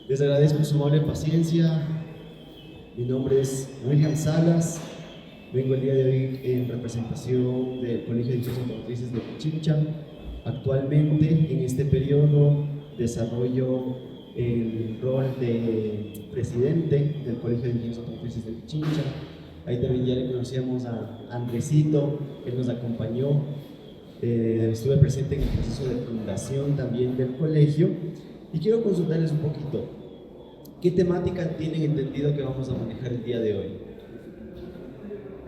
Les agradezco su amable paciencia. Mi nombre es William Salas. Vengo el día de hoy en representación del Colegio de Ingenieros Automotrices de Pichincha. Actualmente, en este periodo, desarrollo el rol de presidente del Colegio de Ingenieros Automotrices de Pichincha. Ahí también ya le conocíamos a Andresito, él nos acompañó. Estuve presente en el proceso de fundación también del colegio y quiero consultarles un poquito. ¿Qué temática tienen entendido que vamos a manejar el día de hoy?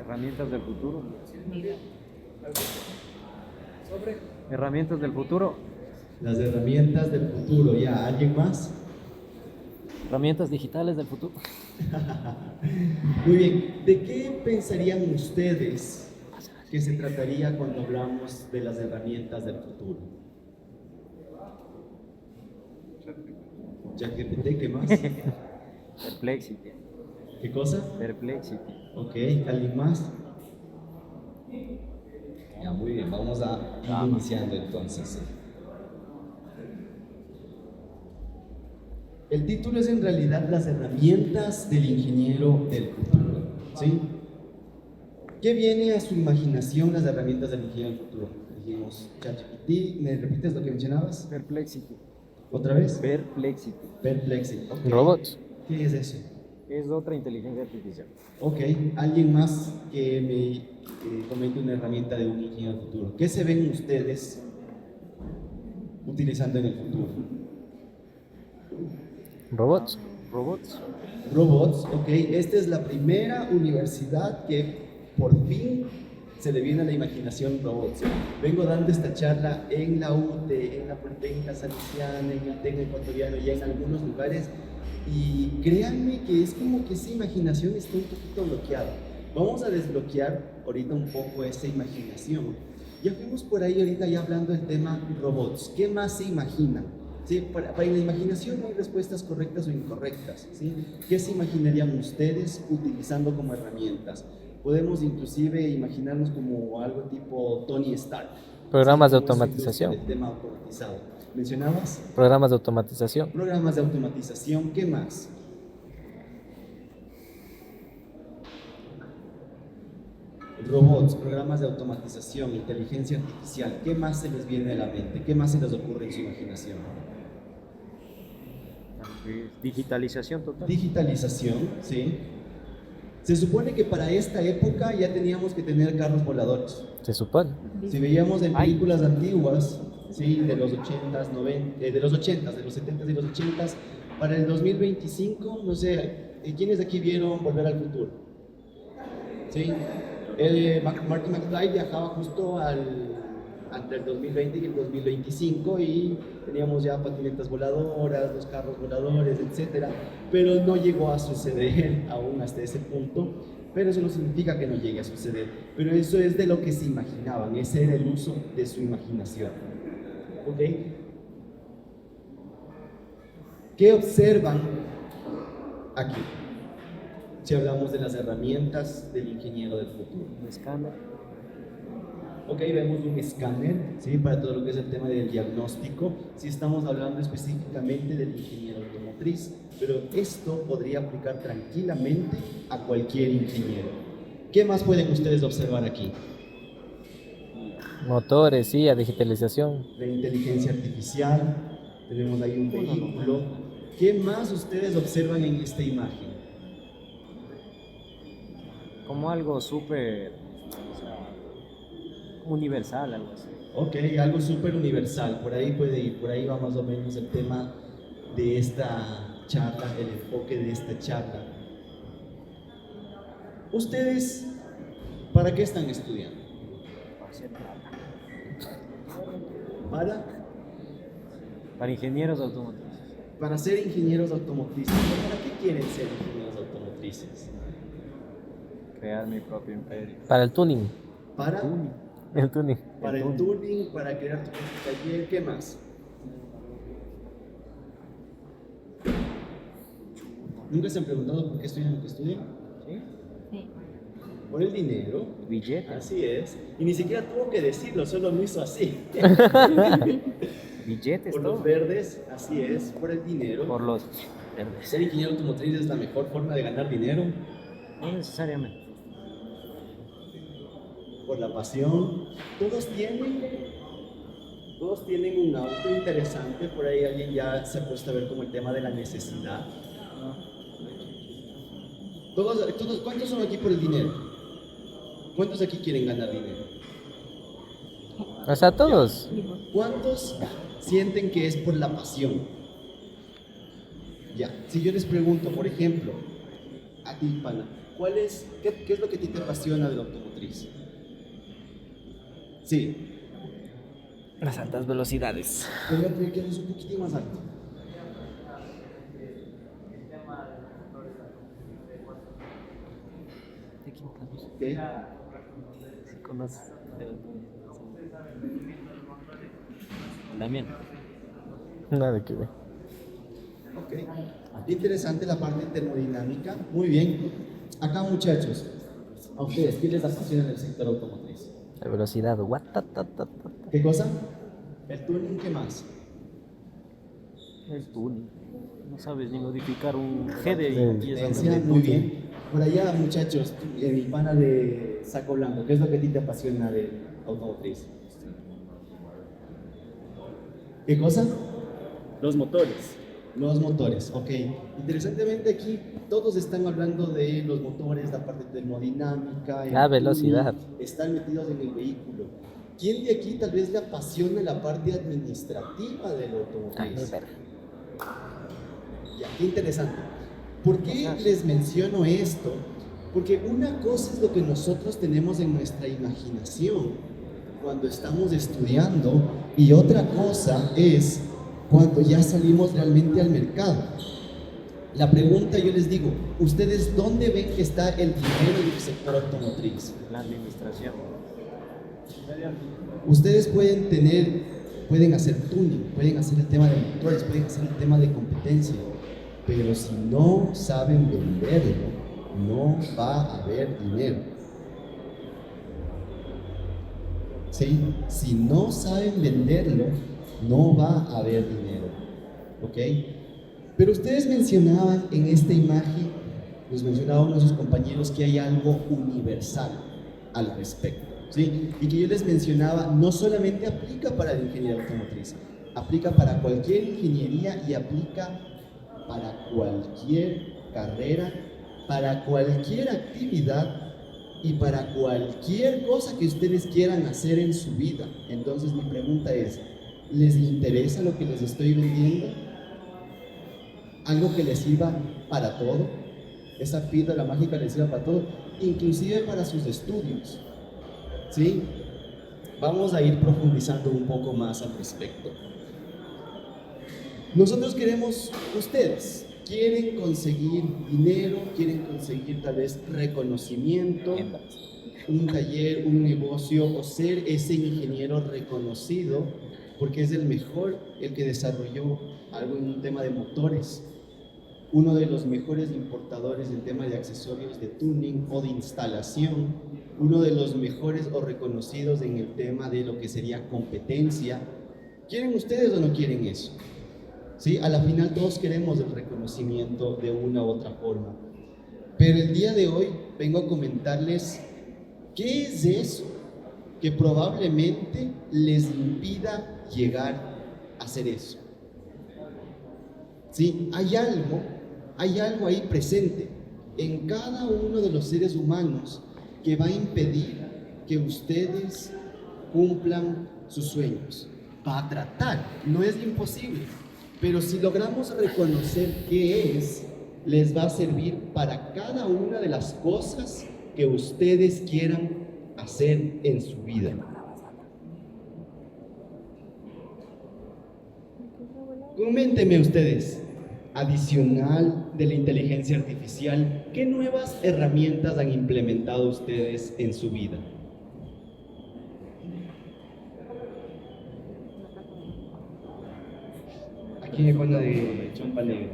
Herramientas del futuro. Herramientas del futuro. Las herramientas del futuro, ¿ya? ¿Alguien más? Herramientas digitales del futuro. Muy bien, ¿de qué pensarían ustedes que se trataría cuando hablamos de las herramientas del futuro? ChatGPT, ¿qué más? Perplexity. ¿Qué cosa? Perplexity. Ok, ¿alguien más? Ya, muy bien, vamos a ir iniciando entonces. El título es en realidad las herramientas del ingeniero del futuro, ¿sí? ¿Qué viene a su imaginación las herramientas del ingeniero del futuro? Dijimos ChatGPT, ¿me repites lo que mencionabas? Perplexity. ¿Otra vez? Perplexity. Perplexity. Okay. Robots. ¿Qué es eso? Es otra inteligencia artificial. Ok, alguien más que me comente una herramienta de un ingeniero del futuro. ¿Qué se ven ustedes utilizando en el futuro? Robots. Robots. Robots, ok. Esta es la primera universidad que por fin se le viene a la imaginación robots. Vengo dando esta charla en la UTE, en la Politécnica Salesiana, en el TEC Ecuatoriano y en algunos lugares. Y créanme que es como que esa imaginación está un poquito bloqueada. Vamos a desbloquear ahorita un poco esa imaginación. Ya fuimos por ahí ahorita ya hablando del tema robots. ¿Qué más se imagina? ¿Sí? Para la imaginación no hay respuestas correctas o incorrectas. ¿Sí? ¿Qué se imaginarían ustedes utilizando como herramientas? Podemos inclusive imaginarnos como algo tipo Tony Stark. Programas ¿sí? de automatización. El tema automatizado. ¿Mencionabas? Programas de automatización. Programas de automatización. ¿Qué más? Robots, programas de automatización, inteligencia artificial. ¿Qué más se les viene a la mente? ¿Qué más se les ocurre en su imaginación? Digitalización total. Digitalización, sí. Se supone que para esta época ya teníamos que tener carros voladores. Se supone. Si veíamos en películas antiguas, sí, de los 80s, 90, de los 80s, de los 70s y los 80s, para el 2025, no sé, ¿quiénes de aquí vieron Volver al Futuro? Sí. Marty McFly viajaba justo entre el 2020 y el 2025 y teníamos ya patinetas voladoras, los carros voladores, etcétera, pero no llegó a suceder aún hasta ese punto, pero eso no significa que no llegue a suceder, pero eso es de lo que se imaginaban, ese era el uso de su imaginación. ¿Ok? ¿Qué observan aquí? Si hablamos de las herramientas del ingeniero del futuro. Un escáner. Ok, vemos un escáner, ¿sí? Para todo lo que es el tema del diagnóstico. Sí estamos hablando específicamente del ingeniero automotriz, pero esto podría aplicar tranquilamente a cualquier ingeniero. ¿Qué más pueden ustedes observar aquí? Motores, sí, a digitalización. La inteligencia artificial, tenemos ahí un vehículo. ¿Qué más ustedes observan en esta imagen? Como algo súper universal, algo así. Ok, algo súper universal, por ahí puede ir, por ahí va más o menos el tema de esta charla, el enfoque de esta charla. ¿Ustedes para qué están estudiando? Para ingenieros automotrices. Para ser ingenieros automotrices. ¿Para qué quieren ser ingenieros automotrices? Crear mi propio imperio. Para el tuning. Para El tuning. el tuning, para crear tu propio taller, ¿qué más? ¿Nunca se han preguntado por qué estudian lo que estudian? ¿Sí? Sí. Por el dinero. Billete. Así es. Y ni siquiera tuvo que decirlo, solo lo hizo así. Billetes, Por todo. los verdes, así es, por el dinero. Por los verdes. Ser ingeniero automotriz es la mejor forma de ganar dinero, No necesariamente. por la pasión. Todos tienen un auto interesante, por ahí alguien ya se ha puesto a ver como el tema de la necesidad. ¿Cuántos son aquí por el dinero? ¿Cuántos aquí quieren ganar dinero? O sea, todos. ¿Cuántos sienten que es por la pasión? Ya, si yo les pregunto, por ejemplo, a ti, pana, ¿qué es lo que a ti te apasiona de la automotriz? Sí, Las altas velocidades. pero que es un poquitín más alto. ¿Qué? Sí, conoces. También. Nada que ver. Ok. Interesante la parte termodinámica. Muy bien. Acá, muchachos, a ustedes, ¿qué les apasiona del sector automotriz? La velocidad. What? ¿Qué cosa? El tuning, ¿qué más? El tuning. No sabes ni modificar un GD y es Potencia, donde muy bien. Por allá, muchachos, mi pana de saco blanco, ¿qué es lo que a ti te apasiona de automotriz? ¿Qué cosa? Los motores. Los motores, ok. Interesantemente aquí todos están hablando de los motores, la parte termodinámica, el La velocidad. tuning, están metidos en el vehículo. ¿Quién de aquí tal vez le apasiona la parte administrativa del Ay, automotriz? verga. Ya, qué interesante. ¿Por qué les menciono esto? Porque una cosa es lo que nosotros tenemos en nuestra imaginación cuando estamos estudiando y otra cosa es cuando ya salimos realmente al mercado. La pregunta yo les digo, ¿ustedes dónde ven que está el dinero en el sector automotriz? La administración. Ustedes pueden hacer tuning, pueden hacer el tema de motores, pueden hacer el tema de competencia, pero si no saben venderlo, no va a haber dinero. ¿Sí? Si no saben venderlo, no va a haber dinero. ¿Ok? Pero ustedes mencionaban en esta imagen, nos mencionaba uno de sus compañeros que hay algo universal al respecto. ¿Sí? Y que yo les mencionaba, no solamente aplica para la ingeniería automotriz, aplica para cualquier ingeniería y aplica para cualquier carrera, para cualquier actividad y para cualquier cosa que ustedes quieran hacer en su vida. Entonces mi pregunta es, ¿les interesa lo que les estoy vendiendo? ¿Algo que les sirva para todo? Esa píldora mágica les sirva para todo, inclusive para sus estudios. ¿Sí? Vamos a ir profundizando un poco más al respecto. Nosotros queremos, ustedes quieren conseguir dinero, quieren conseguir tal vez reconocimiento, un taller, un negocio o ser ese ingeniero reconocido porque es el mejor, el que desarrolló algo en un tema de motores, uno de los mejores importadores del tema de accesorios de tuning o de instalación, uno de los mejores o reconocidos en el tema de lo que sería competencia. ¿Quieren ustedes o no quieren eso? ¿Sí? A la final todos queremos el reconocimiento de una u otra forma. Pero el día de hoy vengo a comentarles qué es eso que probablemente les impida llegar a hacer eso. ¿Sí? Hay algo ahí presente en cada uno de los seres humanos que va a impedir que ustedes cumplan sus sueños. Va a tratar, no es imposible, pero si logramos reconocer qué es, les va a servir para cada una de las cosas que ustedes quieran hacer en su vida. Coméntenme ustedes, adicional de la inteligencia artificial, ¿qué nuevas herramientas han implementado ustedes en su vida? Aquí me pone de chompa negra.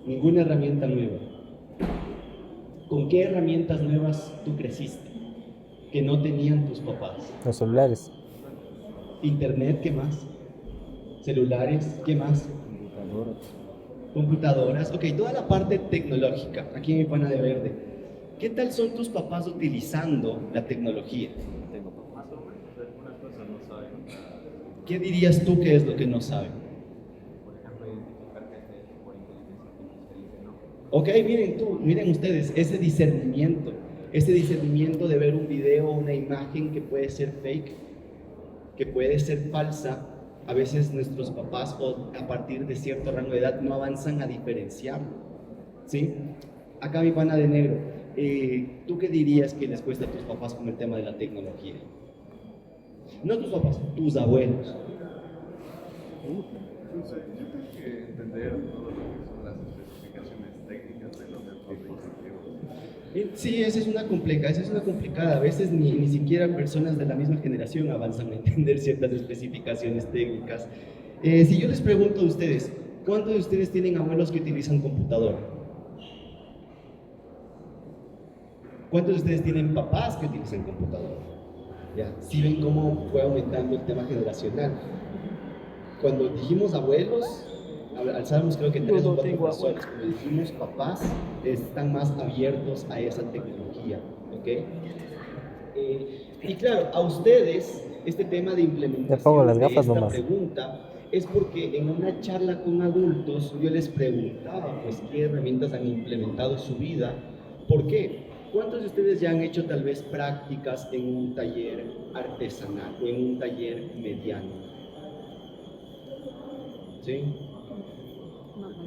Ninguna herramienta nueva. ¿Con qué herramientas nuevas tú creciste que no tenían tus papás? Los celulares. Internet, ¿qué más? celulares, ¿qué más? Computadoras, ok, toda la parte tecnológica, aquí en mi pana de verde. ¿Qué tal son tus papás utilizando la tecnología? ¿Qué dirías tú que es lo que no saben? Ok, miren ustedes, ese discernimiento de ver un video, una imagen que puede ser fake, que puede ser falsa. A veces nuestros papás, o a partir de cierto rango de edad, no avanzan a diferenciarlo, ¿sí? Acá mi pana de negro, ¿tú qué dirías que les cuesta a tus papás con el tema de la tecnología? No tus papás, tus abuelos. Yo creo que entender todo lo que son las especificaciones técnicas de los dispositivos. Sí, esa es una complicada. A veces ni siquiera personas de la misma generación avanzan a entender ciertas especificaciones técnicas. Si yo les pregunto a ustedes, ¿cuántos de ustedes tienen abuelos que utilizan computadora? ¿Cuántos de ustedes tienen papás que utilizan computadora? Ya, ¿sí ven cómo fue aumentando el tema generacional? Cuando dijimos abuelos, alzamos creo que 3 o 4 personas. Cuando dijimos papás, están más abiertos a esa tecnología, ¿ok? Y claro, a ustedes, este tema de implementación Te pongo las gafas de esta nomás. pregunta es porque en una charla con adultos yo les preguntaba pues qué herramientas han implementado en su vida. ¿Por qué? ¿Cuántos de ustedes ya han hecho tal vez prácticas en un taller artesanal o en un taller mediano? ¿Sí?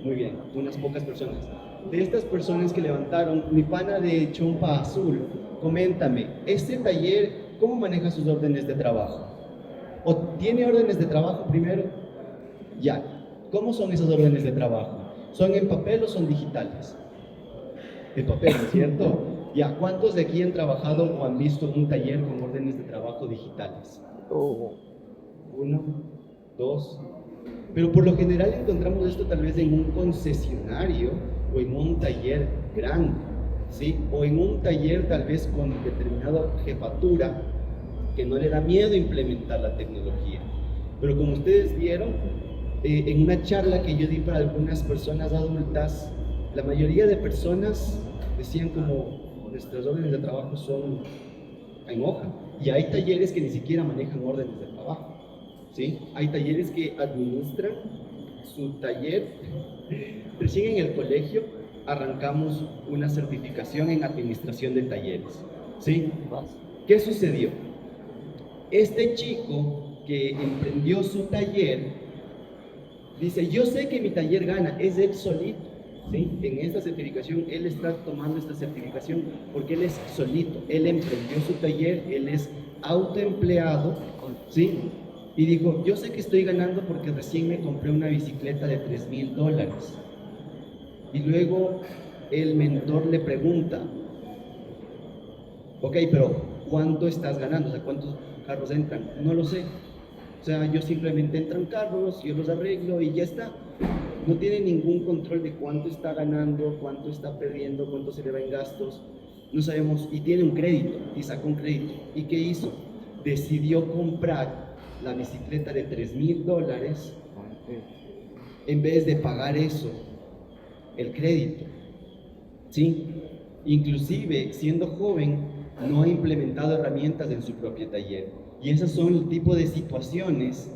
Muy bien, unas pocas personas. De estas personas que levantaron, mi pana de Chompa Azul, coméntame, ¿este taller cómo maneja sus órdenes de trabajo? ¿O tiene órdenes de trabajo primero? Ya. ¿Cómo son esas órdenes de trabajo? ¿Son en papel o son digitales? En papel, ¿no es cierto? Ya. ¿Cuántos de aquí han trabajado o han visto un taller con órdenes de trabajo digitales? 1, 2. Pero por lo general encontramos esto tal vez en un concesionario o en un taller grande, ¿sí? O en un taller tal vez con determinada jefatura que no le da miedo implementar la tecnología. Pero como ustedes vieron, en una charla que yo di para algunas personas adultas, la mayoría de personas decían como nuestras órdenes de trabajo son en hoja. Y hay talleres que ni siquiera manejan órdenes de trabajo. ¿Sí? Hay talleres que administran su taller. Recién en el colegio arrancamos una certificación en administración de talleres. ¿Sí? ¿Qué sucedió? Este chico que emprendió su taller dice, yo sé que mi taller gana, es él solito. ¿Sí? En esta certificación, él está tomando esta certificación porque él es solito, él emprendió su taller, él es autoempleado, ¿sí? Y dijo, yo sé que estoy ganando porque recién me compré una bicicleta de $3,000. Y luego el mentor le pregunta, ok, pero ¿cuánto estás ganando? O sea, ¿cuántos carros entran? No lo sé. O sea, yo simplemente entran carros, yo los arreglo y ya está. No tiene ningún control de cuánto está ganando, cuánto está perdiendo, cuánto se le va en gastos. No sabemos, y tiene un crédito, y sacó un crédito. ¿Y qué hizo? Decidió comprar la bicicleta de $3,000 en vez de pagar eso, el crédito. ¿Sí? Inclusive, siendo joven, no ha implementado herramientas en su propio taller. Y esas son el tipo de situaciones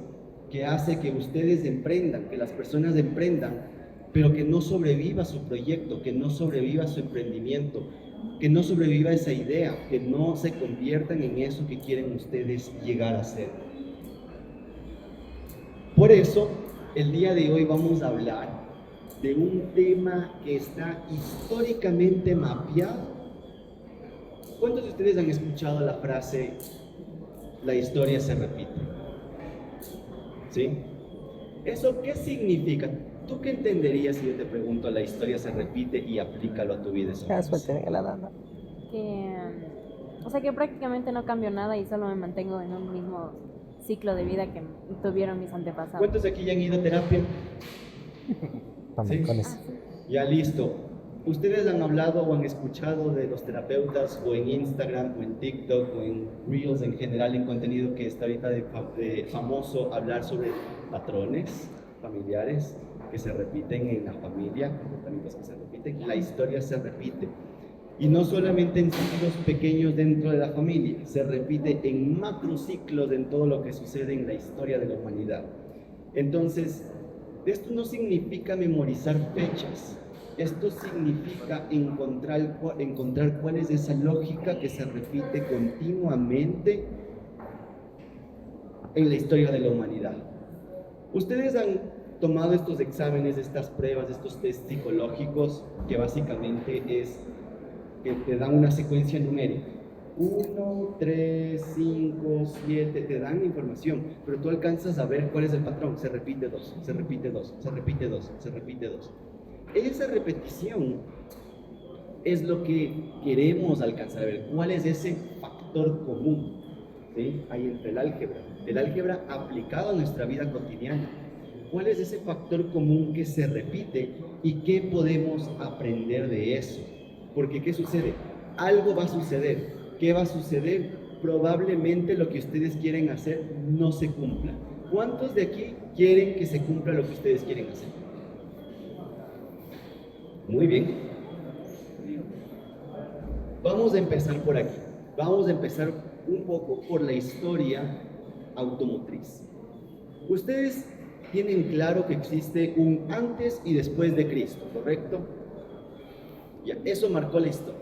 que hace que ustedes emprendan, que las personas emprendan, pero que no sobreviva su proyecto, que no sobreviva su emprendimiento, que no sobreviva esa idea, que no se conviertan en eso que quieren ustedes llegar a ser. Por eso, el día de hoy vamos a hablar de un tema que está históricamente mapeado. ¿Cuántos de ustedes han escuchado la frase, la historia se repite? ¿Sí? ¿Eso qué significa? ¿Tú qué entenderías si yo te pregunto, la historia se repite y aplícalo a tu vida? O sea que prácticamente no cambio nada y solo me mantengo en un mismo ciclo de vida que tuvieron mis antepasados. ¿Cuántos de aquí ya han ido a terapia? ¿Sí? Ya listo. ¿Ustedes han hablado o han escuchado de los terapeutas o en Instagram o en TikTok o en Reels en general, en contenido que está ahorita de famoso, hablar sobre patrones familiares que se repiten en la familia, comportamientos que se repiten, la historia se repite. Y no solamente en ciclos pequeños dentro de la familia, se repite en macrociclos en todo lo que sucede en la historia de la humanidad. Entonces, esto no significa memorizar fechas, esto significa encontrar cuál es esa lógica que se repite continuamente en la historia de la humanidad. Ustedes han tomado estos exámenes, estas pruebas, estos test psicológicos, que básicamente es que te dan una secuencia numérica. 1, 3, 5, 7, te dan información, pero tú alcanzas a ver cuál es el patrón. Se repite 2, se repite 2, se repite 2, se repite 2. Esa repetición es lo que queremos alcanzar a ver. ¿Cuál es ese factor común? ¿Sí? Hay entre el álgebra aplicado a nuestra vida cotidiana. ¿Cuál es ese factor común que se repite y qué podemos aprender de eso? Porque ¿qué sucede? Algo va a suceder. ¿Qué va a suceder? Probablemente lo que ustedes quieren hacer no se cumpla. ¿Cuántos de aquí quieren que se cumpla lo que ustedes quieren hacer? Muy bien. Vamos a empezar por aquí. Vamos a empezar un poco por la historia automotriz. Ustedes tienen claro que existe un antes y después de Cristo, ¿correcto? Ya, eso marcó la historia.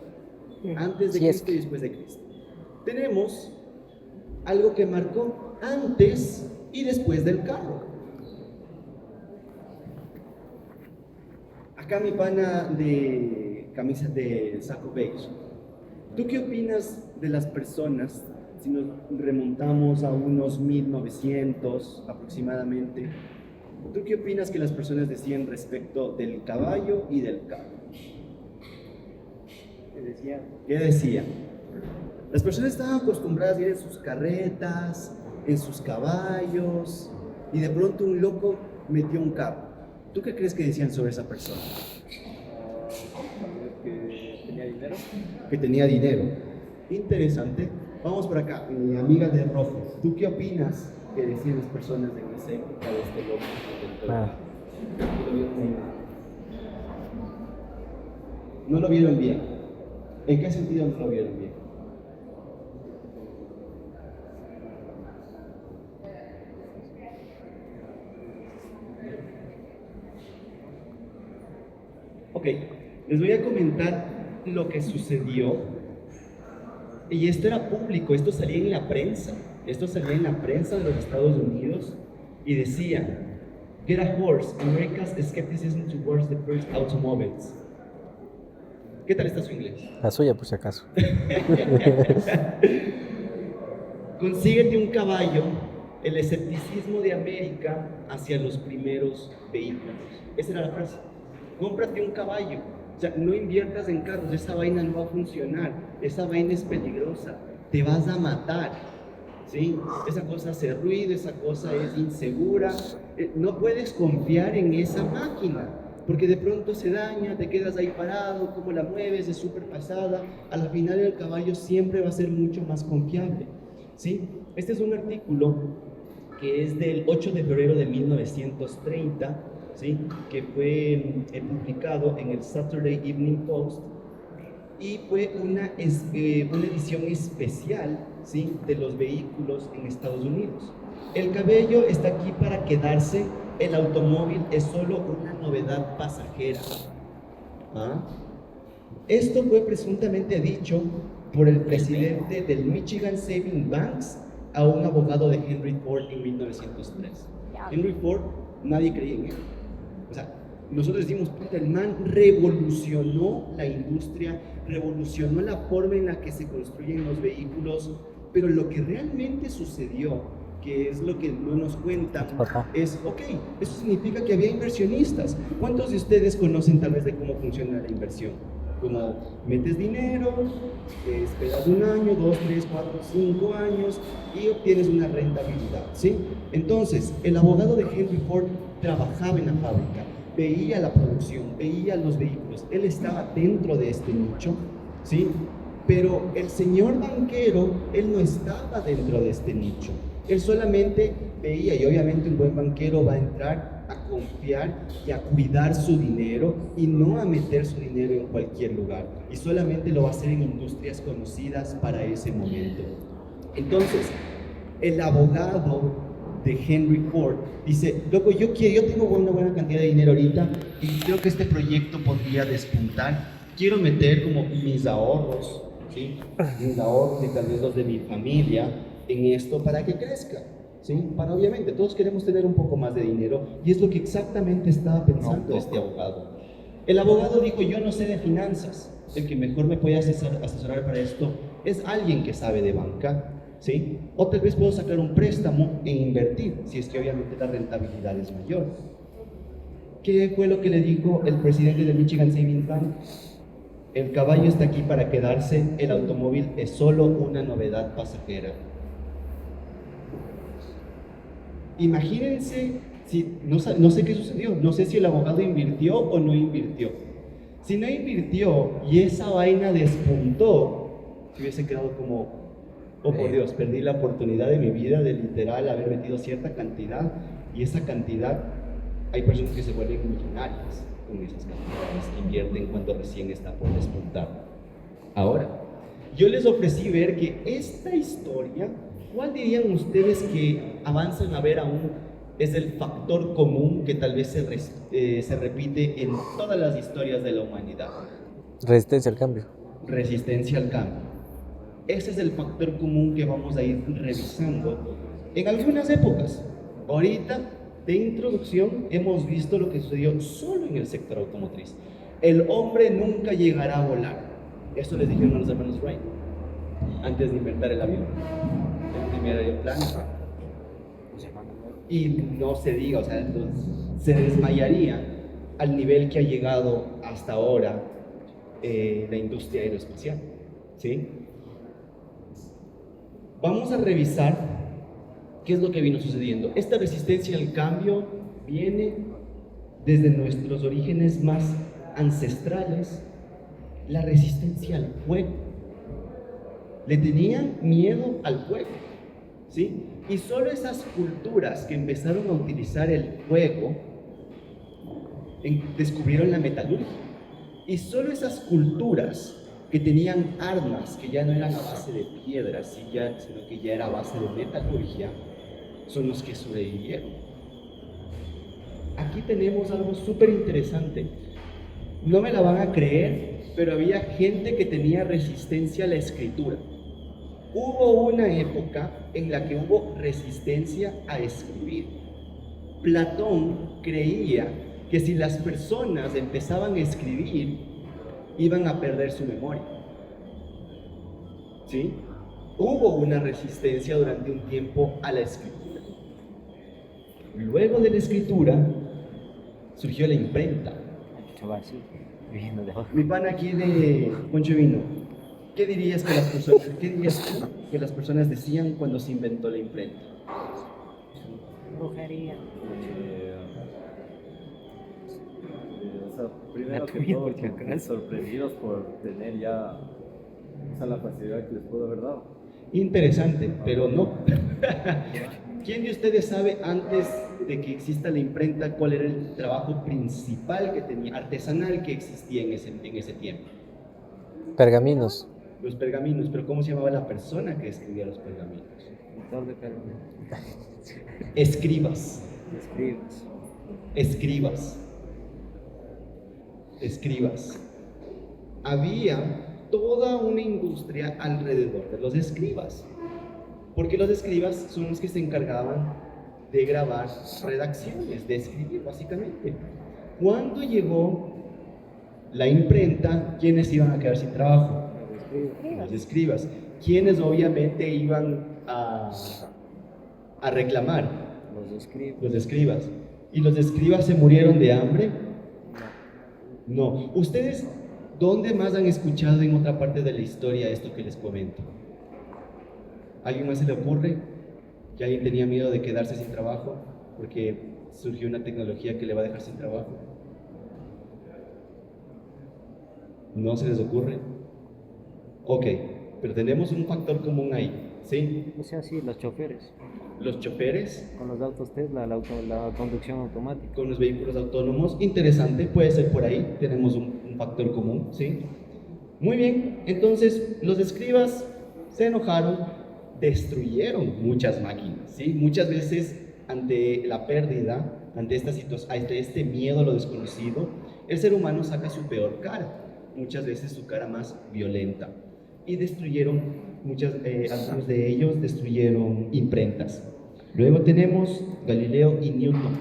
Antes de Cristo y después de Cristo. Tenemos algo que marcó antes y después del carro. Acá mi pana de camisa de saco beige. ¿Tú qué opinas de las personas, si nos remontamos a unos 1900 aproximadamente? ¿Tú qué opinas que las personas decían respecto del caballo y del carro? ¿Qué decían? Las personas estaban acostumbradas a ir en sus carretas, en sus caballos, y de pronto un loco metió un carro. ¿Tú qué crees que decían sobre esa persona? Que tenía dinero. Que tenía dinero. Interesante. Vamos por acá, mi amiga de rojo. ¿Tú qué opinas que decían las personas en esa época de este loco? No lo vieron bien. ¿En qué sentido no lo vieron bien? Ok, les voy a comentar lo que sucedió. Y esto era público, esto salía en la prensa. Esto salía en la prensa de los Estados Unidos y decía: Get a horse, America's skepticism towards the first automobiles. ¿Qué tal está su inglés? La suya, por si acaso. Consíguete un caballo, el escepticismo de América hacia los primeros vehículos. Esa era la frase. Cómprate un caballo. O sea, no inviertas en carros, esa vaina no va a funcionar, esa vaina es peligrosa, te vas a matar. ¿Sí? Esa cosa hace ruido, esa cosa es insegura. No puedes confiar en esa máquina, porque de pronto se daña, te quedas ahí parado, cómo la mueves, es súper pasada. A la final el caballo siempre va a ser mucho más confiable. ¿Sí? Este es un artículo que es del 8 de febrero de 1930, ¿sí? Que fue publicado en el Saturday Evening Post y fue una edición especial, ¿sí? De los vehículos en Estados Unidos. El caballo está aquí para quedarse, el automóvil es solo una novedad pasajera. ¿Ah? Esto fue presuntamente dicho por el presidente del Michigan Savings Banks a un abogado de Henry Ford en 1903. Henry Ford, nadie creía en él. O sea, nosotros decimos, puta, el man revolucionó la industria, revolucionó la forma en la que se construyen los vehículos, pero lo que realmente sucedió, que es lo que no nos cuentan, es, ok, eso significa que había inversionistas. ¿Cuántos de ustedes conocen tal vez de cómo funciona la inversión? Como metes dinero, esperas un año, 2, 3, 4, 5 años y obtienes una rentabilidad, ¿sí? Entonces, el abogado de Henry Ford trabajaba en la fábrica, veía la producción, veía los vehículos, él estaba dentro de este nicho, ¿sí? Pero el señor banquero, él no estaba dentro de este nicho. Él solamente veía, y obviamente un buen banquero va a entrar a confiar y a cuidar su dinero y no a meter su dinero en cualquier lugar. Y solamente lo va a hacer en industrias conocidas para ese momento. Entonces, el abogado de Henry Ford dice, loco, yo tengo una buena cantidad de dinero ahorita y creo que este proyecto podría despuntar. Quiero meter como mis ahorros, ¿sí? Mis ahorros y tal vez los de mi familia en esto para que crezca, ¿sí? Para obviamente, todos queremos tener un poco más de dinero y es lo que exactamente estaba pensando este abogado. El abogado dijo, yo no sé de finanzas, el que mejor me puede asesorar para esto es alguien que sabe de banca, ¿sí? O tal vez puedo sacar un préstamo e invertir, si es que obviamente la rentabilidad es mayor. ¿Qué fue lo que le dijo el presidente de Michigan Savings Bank? El caballo está aquí para quedarse, el automóvil es solo una novedad pasajera. Imagínense, no sé qué sucedió, no sé si el abogado invirtió o no invirtió. Si no invirtió y esa vaina despuntó, se hubiese quedado como, oh por Dios, perdí la oportunidad de mi vida de literal haber metido cierta cantidad y esa cantidad, hay personas que se vuelven millonarias con esas cantidades que invierten cuando recién está por despuntar. Ahora, yo les ofrecí ver que esta historia, ¿cuál dirían ustedes que avanzan a ver aún es el factor común que tal vez se repite en todas las historias de la humanidad? Resistencia al cambio. Resistencia al cambio. Ese es el factor común que vamos a ir revisando en algunas épocas. Ahorita, de introducción, hemos visto lo que sucedió solo en el sector automotriz. El hombre nunca llegará a volar. Eso les dijeron a los hermanos Wright antes de inventar el avión, el primer aeroplano. Y no se diga, o sea, se desmayaría al nivel que ha llegado hasta ahora la industria aeroespacial, ¿sí? Vamos a revisar qué es lo que vino sucediendo. Esta resistencia al cambio viene desde nuestros orígenes más ancestrales, la resistencia al fuego. Le tenían miedo al fuego, ¿sí? Y solo esas culturas que empezaron a utilizar el fuego descubrieron la metalurgia. Y solo esas culturas que tenían armas que ya no eran a base de piedras, sino que ya era a base de metalurgia, son los que sobrevivieron. Aquí tenemos algo súper interesante. No me la van a creer, pero había gente que tenía resistencia a la escritura. Hubo una época en la que hubo resistencia a escribir. Platón creía que si las personas empezaban a escribir, iban a perder su memoria. ¿Sí? Hubo una resistencia durante un tiempo a la escritura. Luego de la escritura, surgió la imprenta. Mi pana aquí de Poncho Vino, ¿qué dirías que las personas decían cuando se inventó la imprenta? Brujería. O sea, primero que todo, como sorprendidos por tener ya, o sea, la facilidad que les pudo haber dado. Interesante, pero no. ¿Quién de ustedes sabe antes de que exista la imprenta cuál era el trabajo principal que tenía, artesanal que existía en ese tiempo? Pergaminos. Los pergaminos, pero ¿cómo se llamaba la persona que escribía los pergaminos? Escribas. Escribas. Había toda una industria alrededor de los escribas, porque los escribas son los que se encargaban de grabar redacciones, de escribir básicamente. Cuando llegó la imprenta, ¿quiénes iban a quedar sin trabajo? Los escribas. ¿Quiénes obviamente iban a reclamar? Los escribas. ¿Y los escribas se murieron de hambre? No. ¿Ustedes dónde más han escuchado en otra parte de la historia esto que les comento? ¿Alguien más se le ocurre que alguien tenía miedo de quedarse sin trabajo porque surgió una tecnología que le va a dejar sin trabajo? ¿No se les ocurre? Ok, pero tenemos un factor común ahí, ¿sí? O sea, sí, los choferes. los choferes, Con los autos Tesla, la conducción automática. con los vehículos autónomos. Interesante, puede ser por ahí, tenemos un factor común, ¿sí? Muy bien, entonces los escribas se enojaron, destruyeron muchas máquinas, ¿sí? Muchas veces ante la pérdida, ante esta situación, ante este miedo a lo desconocido, el ser humano saca su peor cara, muchas veces su cara más violenta, y destruyeron algunos de ellos destruyeron imprentas. Luego tenemos Galileo y Newton.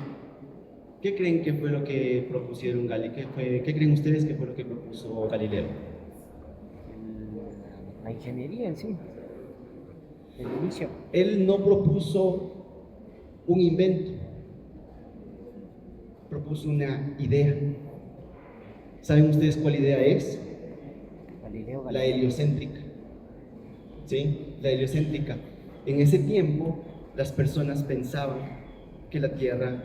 ¿Qué creen que fue lo que propusieron ¿Qué creen ustedes que fue lo que propuso Galileo? La ingeniería en sí, el inicio. Él no propuso un invento, propuso una idea. ¿Saben ustedes cuál idea es? Galileo La Galilei. heliocéntrica. ¿Sí? La heliocéntrica. En ese tiempo, las personas pensaban que la Tierra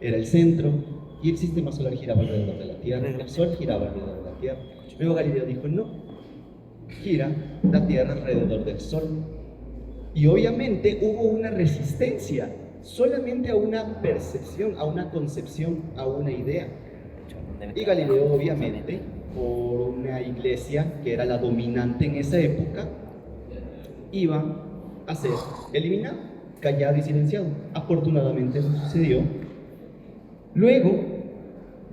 era el centro y el sistema solar giraba alrededor de la Tierra, el Sol giraba alrededor de la Tierra. Luego Galileo dijo, no, gira la Tierra alrededor del Sol. Y obviamente hubo una resistencia solamente a una percepción, a una concepción, a una idea. Y Galileo, obviamente, por una iglesia que era la dominante en esa época, iba a ser eliminado, callado y silenciado. Afortunadamente eso sucedió. Luego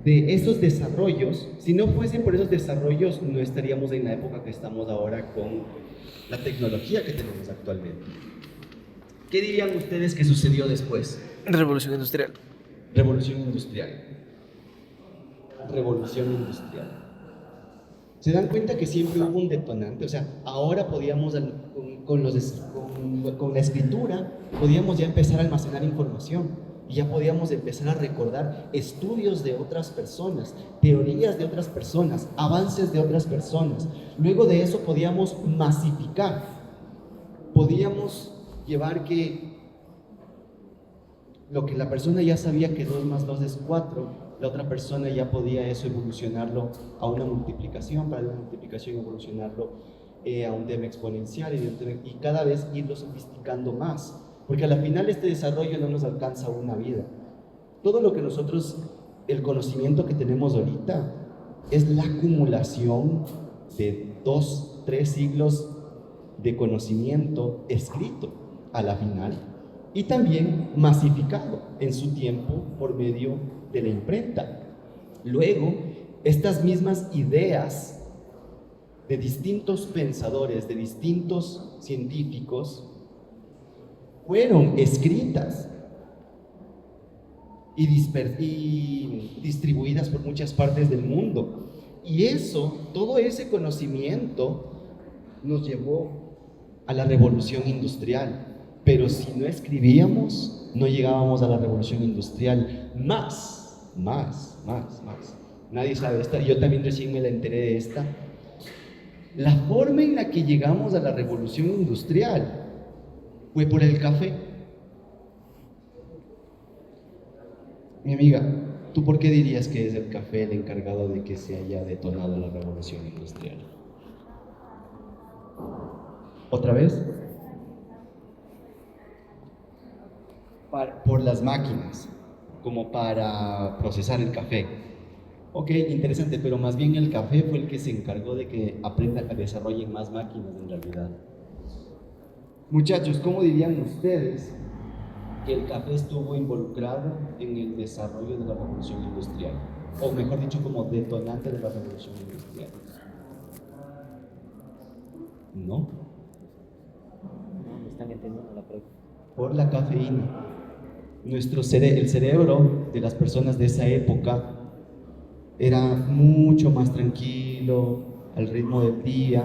de esos desarrollos, si no fuesen por esos desarrollos, no estaríamos en la época que estamos ahora con la tecnología que tenemos actualmente. ¿Qué dirían ustedes que sucedió después? Revolución industrial. Revolución industrial. Revolución industrial. ¿Se dan cuenta que siempre hubo un detonante? O sea, ahora podíamos, con la escritura, podíamos ya empezar a almacenar información. Y ya podíamos empezar a recordar estudios de otras personas, teorías de otras personas, avances de otras personas. Luego de eso podíamos masificar. Podíamos llevar que lo que la persona ya sabía que 2 más 2 es 4, la otra persona ya podía eso evolucionarlo a una multiplicación, para la multiplicación evolucionarlo a un tema exponencial y cada vez irlo sofisticando más. Porque a la final este desarrollo no nos alcanza una vida. Todo lo que nosotros, el conocimiento que tenemos ahorita, es la acumulación de 2, 3 siglos de conocimiento escrito a la final y también masificado en su tiempo por medio de la imprenta. Luego, estas mismas ideas de distintos pensadores, de distintos científicos, fueron escritas y distribuidas por muchas partes del mundo. Y eso, todo ese conocimiento nos llevó a la revolución industrial. Pero si no escribíamos, no llegábamos a la revolución industrial. Más. Nadie sabe esta, yo también recién me la enteré de esta. La forma en la que llegamos a la revolución industrial fue por el café. Mi amiga, ¿tú por qué dirías que es el café el encargado de que se haya detonado la revolución industrial? ¿Otra vez? Por las máquinas, como para procesar el café. Ok, interesante, pero más bien el café fue el que se encargó de que aprendan a desarrollen más máquinas en realidad. Muchachos, ¿cómo dirían ustedes que el café estuvo involucrado en el desarrollo de la revolución industrial? O mejor dicho, como detonante de la revolución industrial. ¿No? No me están entendiendo la pregunta. Por la cafeína. El cerebro de las personas de esa época era mucho más tranquilo, al ritmo del día,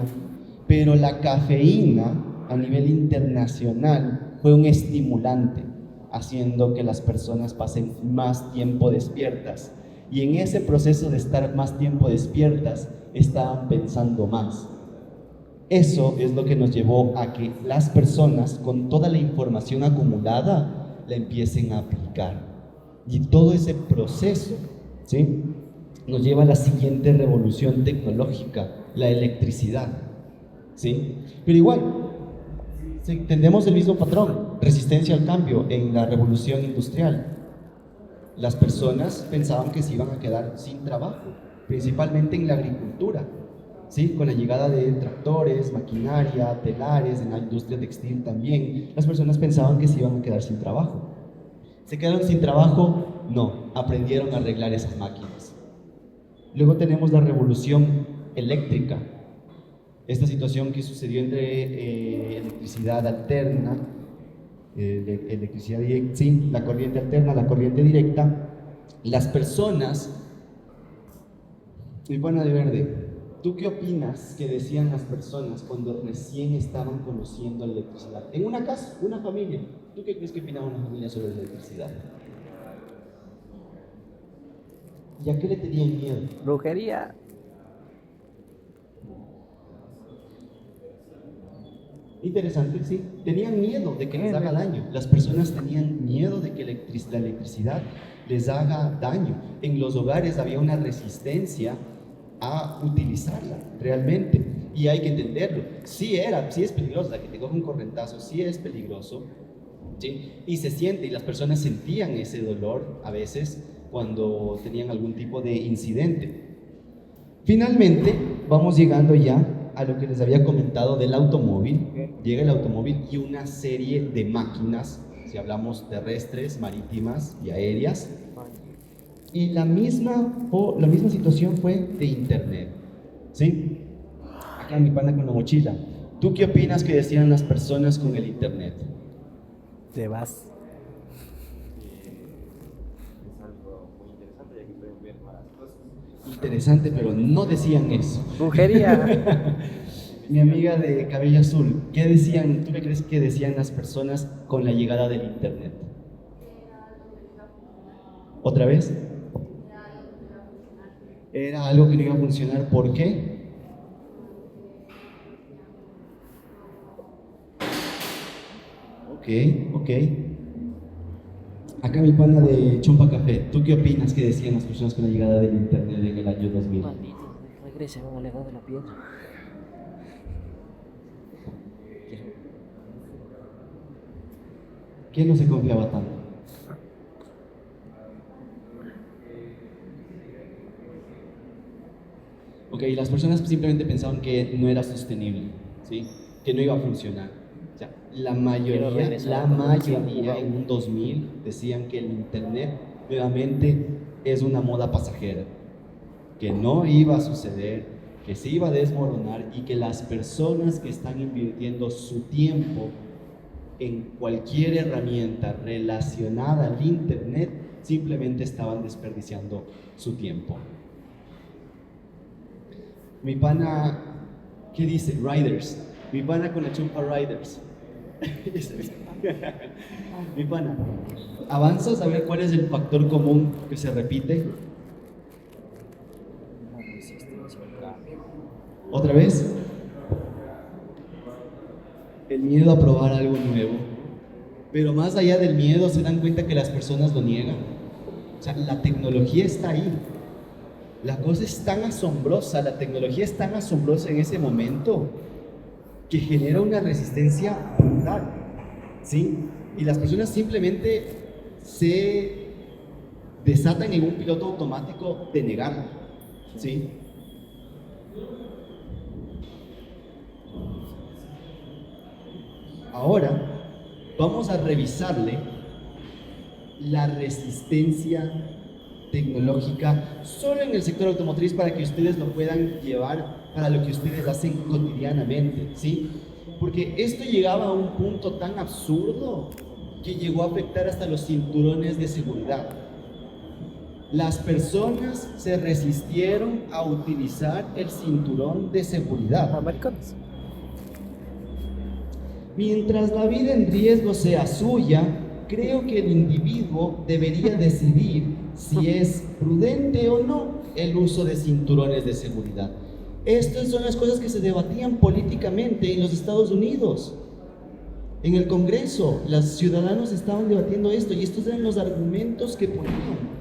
pero la cafeína a nivel internacional fue un estimulante, haciendo que las personas pasen más tiempo despiertas. Y en ese proceso de estar más tiempo despiertas, estaban pensando más. Eso es lo que nos llevó a que las personas, con toda la información acumulada, la empiecen a aplicar. Y todo ese proceso, ¿sí?, nos lleva a la siguiente revolución tecnológica, la electricidad, ¿sí? Pero igual, tenemos el mismo patrón. resistencia al cambio en la revolución industrial. Las personas pensaban que se iban a quedar sin trabajo, principalmente en la agricultura, ¿sí? Con la llegada de tractores, maquinaria, telares, en la industria textil también, las personas pensaban que se iban a quedar sin trabajo. ¿Se quedaron sin trabajo? No, aprendieron a arreglar esas máquinas. Luego tenemos la revolución eléctrica, esta situación que sucedió entre electricidad alterna, sí, la corriente alterna, la corriente directa. Las personas, mi pana de verde, ¿tú qué opinas que decían las personas cuando recién estaban conociendo la electricidad? En una casa, una familia, ¿tú qué crees que opinaba una familia sobre la electricidad? ¿Y a qué le tenían miedo? Brujería. Interesante, sí. Tenían miedo de que les haga daño. Las personas tenían miedo de que la electricidad les haga daño. En los hogares había una resistencia a utilizarla, realmente. Y hay que entenderlo. Sí es peligrosa, que te coja un correntazo, sí es peligroso. ¿Sí? Y se siente, y las personas sentían ese dolor a veces cuando tenían algún tipo de incidente. Finalmente, vamos llegando ya a lo que les había comentado del automóvil. Llega el automóvil y una serie de máquinas, si hablamos terrestres, marítimas y aéreas. Y la misma situación fue de internet, ¿sí? Acá mi pana con la mochila. ¿Tú qué opinas que decían las personas con el internet? Te vas. Es algo muy interesante, ya que pueden ver más cosas. Interesante, pero no decían eso. Brujería. Mi amiga de cabello azul, ¿qué decían? ¿Tú qué crees que decían las personas con la llegada del internet? ¿Otra vez? Era algo que no iba a funcionar. ¿Por qué? Ok. Acá mi pana de Chompa Café, ¿tú qué opinas que decían las personas con la llegada del internet en el año 2000? Maldito, regresen a la edad de la piedra. ¿Quién no se confiaba tanto? Ok, las personas simplemente pensaban que no era sostenible, ¿sí? Que no iba a funcionar. O sea, la mayoría en un 2000 decían que el internet nuevamente es una moda pasajera, que no iba a suceder, que se iba a desmoronar y que las personas que están invirtiendo su tiempo en cualquier herramienta relacionada al internet simplemente estaban desperdiciando su tiempo. Mi pana, ¿qué dice? Riders. Mi pana con la Chompa Riders. Mi pana, ¿avanzas a ver cuál es el factor común que se repite? ¿Otra vez? El miedo a probar algo nuevo. Pero más allá del miedo, se dan cuenta que las personas lo niegan. O sea, la tecnología está ahí. La cosa es tan asombrosa, la tecnología es tan asombrosa en ese momento que genera una resistencia brutal, ¿sí? Y las personas simplemente se desatan en un piloto automático de negarlo, ¿sí? Ahora vamos a revisarle la resistencia tecnológica solo en el sector automotriz para que ustedes lo puedan llevar para lo que ustedes hacen cotidianamente, ¿sí? Porque esto llegaba a un punto tan absurdo que llegó a afectar hasta los cinturones de seguridad. Las personas se resistieron a utilizar el cinturón de seguridad. Americanos. Mientras la vida en riesgo sea suya, creo que el individuo debería decidir si es prudente o no el uso de cinturones de seguridad. Estas son las cosas que se debatían políticamente en los Estados Unidos. En el Congreso, los ciudadanos estaban debatiendo esto y estos eran los argumentos que ponían.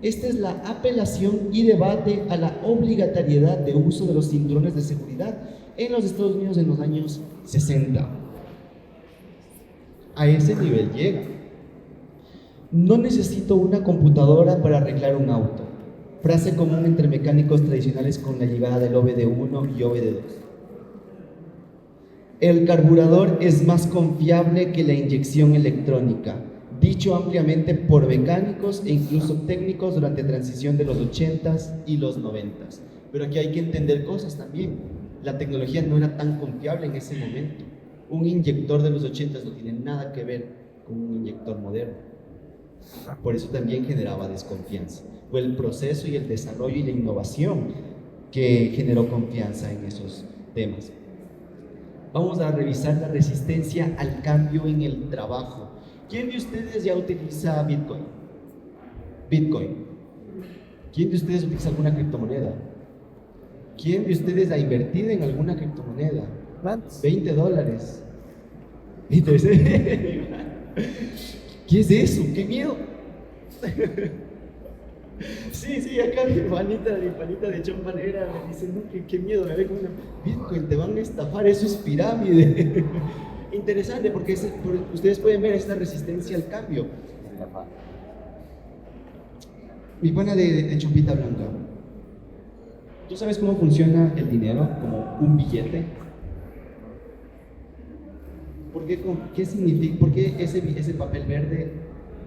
Esta es la apelación y debate a la obligatoriedad de uso de los cinturones de seguridad en los Estados Unidos en los años 60. A ese nivel llega. No necesito una computadora para arreglar un auto. Frase común entre mecánicos tradicionales con la llegada del OBD1 y OBD2. El carburador es más confiable que la inyección electrónica, dicho ampliamente por mecánicos e incluso técnicos durante la transición de los 80s y los 90s. Pero aquí hay que entender cosas también. La tecnología no era tan confiable en ese momento. Un inyector de los 80s no tiene nada que ver con un inyector moderno. Por eso también generaba desconfianza. Fue el proceso y el desarrollo y la innovación que generó confianza en esos temas. Vamos a revisar la resistencia al cambio en el trabajo. ¿Quién de ustedes ya utiliza Bitcoin? ¿Quién de ustedes utiliza alguna criptomoneda? ¿Quién de ustedes ha invertido en alguna criptomoneda? $20. Entonces, ¿qué es eso? ¡Qué miedo! Sí, acá mi panita de chompanera me dice, no, qué miedo, me ve con una Bitcoin, te van a estafar, eso es pirámide. Interesante, porque ustedes pueden ver esta resistencia al cambio. Mi pana de chompita blanca, ¿tú sabes cómo funciona el dinero como un billete? ¿Qué significa? ¿Por qué ese papel verde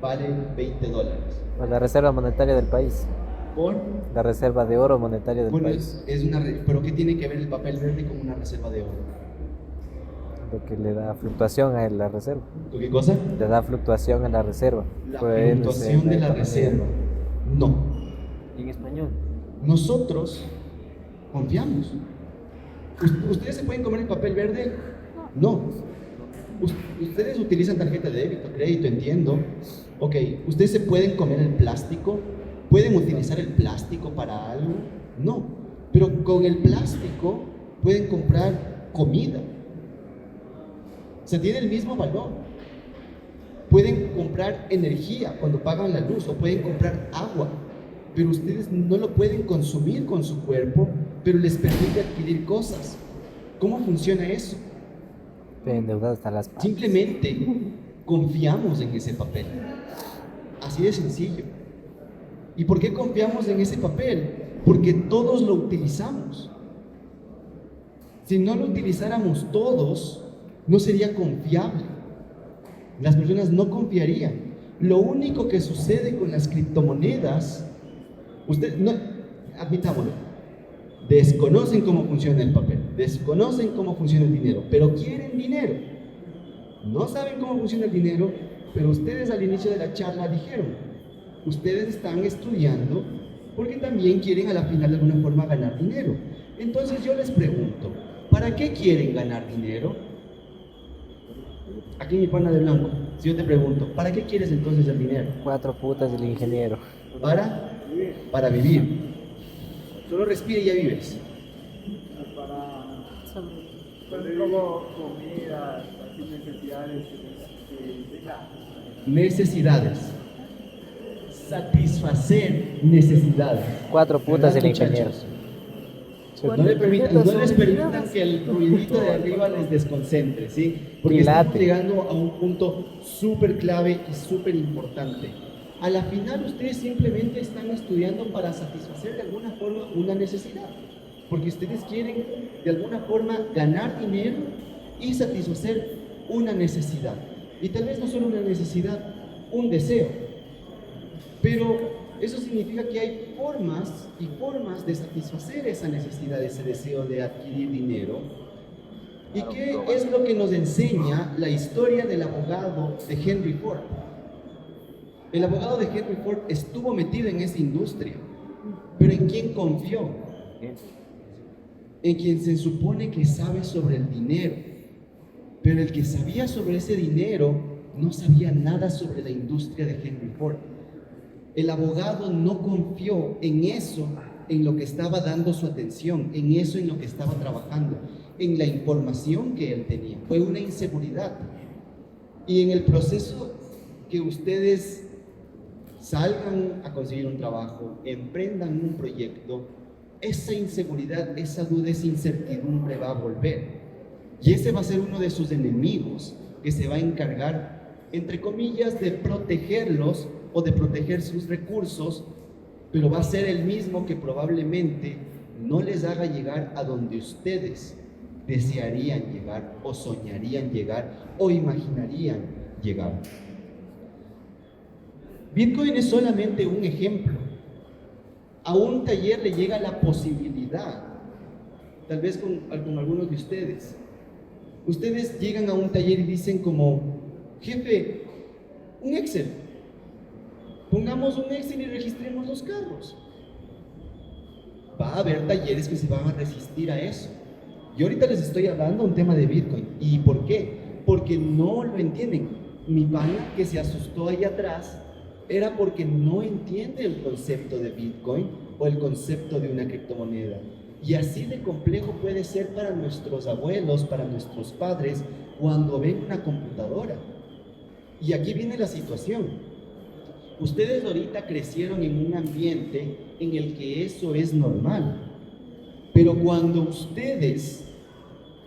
vale $20? La reserva monetaria del país. ¿Por? La reserva de oro monetaria del Bueno, país. ¿pero qué tiene que ver el papel verde con una reserva de oro? Lo que le da fluctuación a la reserva. ¿Qué cosa? Le da fluctuación a la reserva. La Por él fluctuación de la reserva. No. En español. Nosotros confiamos. ¿Ustedes se pueden comer el papel verde? No. Ustedes utilizan tarjeta de débito, crédito, entiendo. Ok, ¿ustedes se pueden comer el plástico? ¿Pueden utilizar el plástico para algo? No. Pero con el plástico pueden comprar comida. O sea, tiene el mismo valor. Pueden comprar energía cuando pagan la luz, o pueden comprar agua, pero ustedes no lo pueden consumir con su cuerpo, pero les permite adquirir cosas. ¿Cómo funciona eso? Endeudados hasta las patas. Simplemente confiamos en ese papel. Así de sencillo. ¿Y por qué confiamos en ese papel? Porque todos lo utilizamos. Si no lo utilizáramos todos, no sería confiable. Las personas no confiarían. Lo único que sucede con las criptomonedas, ustedes, no, admitámoslo, desconocen cómo funciona el papel, desconocen cómo funciona el dinero, pero quieren dinero. No saben cómo funciona el dinero, pero ustedes al inicio de la charla dijeron, ustedes están estudiando porque también quieren a la final de alguna forma ganar dinero. Entonces yo les pregunto, ¿para qué quieren ganar dinero? Aquí mi pana de blanco, si yo te pregunto, ¿para qué quieres entonces el dinero? 4 putas del ingeniero. Para vivir. Solo respira y ya vives. Como comida, necesidades. Necesidades. Satisfacer necesidades. 4 putas del ¿Verdad, ingeniero. muchachos? No les permitan que el ruidito de arriba les desconcentre, ¿sí? Porque estamos llegando a un punto súper clave y súper importante. A la final ustedes simplemente están estudiando para satisfacer de alguna forma una necesidad, porque ustedes quieren de alguna forma ganar dinero y satisfacer una necesidad. Y tal vez no solo una necesidad, un deseo. Pero eso significa que hay formas y formas de satisfacer esa necesidad, ese deseo de adquirir dinero. ¿Y qué es lo que nos enseña la historia del abogado de Henry Ford? El abogado de Henry Ford estuvo metido en esa industria, pero ¿en quién confió? En quien se supone que sabe sobre el dinero, pero el que sabía sobre ese dinero no sabía nada sobre la industria de Henry Ford. El abogado no confió en eso, en lo que estaba dando su atención, en eso en lo que estaba trabajando, en la información que él tenía. Fue una inseguridad. Y en el proceso que ustedes salgan a conseguir un trabajo, emprendan un proyecto, esa inseguridad, esa duda, esa incertidumbre va a volver. Y ese va a ser uno de sus enemigos que se va a encargar entre comillas, de protegerlos o de proteger sus recursos, pero va a ser el mismo que probablemente no les haga llegar a donde ustedes desearían llegar o soñarían llegar o imaginarían llegar. Bitcoin es solamente un ejemplo. A un taller le llega la posibilidad, tal vez con algunos de ustedes. Ustedes llegan a un taller y dicen como, jefe, un Excel. Pongamos un Excel y registremos los carros. Va a haber talleres que se van a resistir a eso. Yo ahorita les estoy hablando de un tema de Bitcoin. ¿Y por qué? Porque no lo entienden. Mi pana que se asustó ahí atrás era porque no entiende el concepto de Bitcoin o el concepto de una criptomoneda. Y así de complejo puede ser para nuestros abuelos, para nuestros padres, cuando ven una computadora. Y aquí viene la situación. Ustedes ahorita crecieron en un ambiente en el que eso es normal. Pero cuando ustedes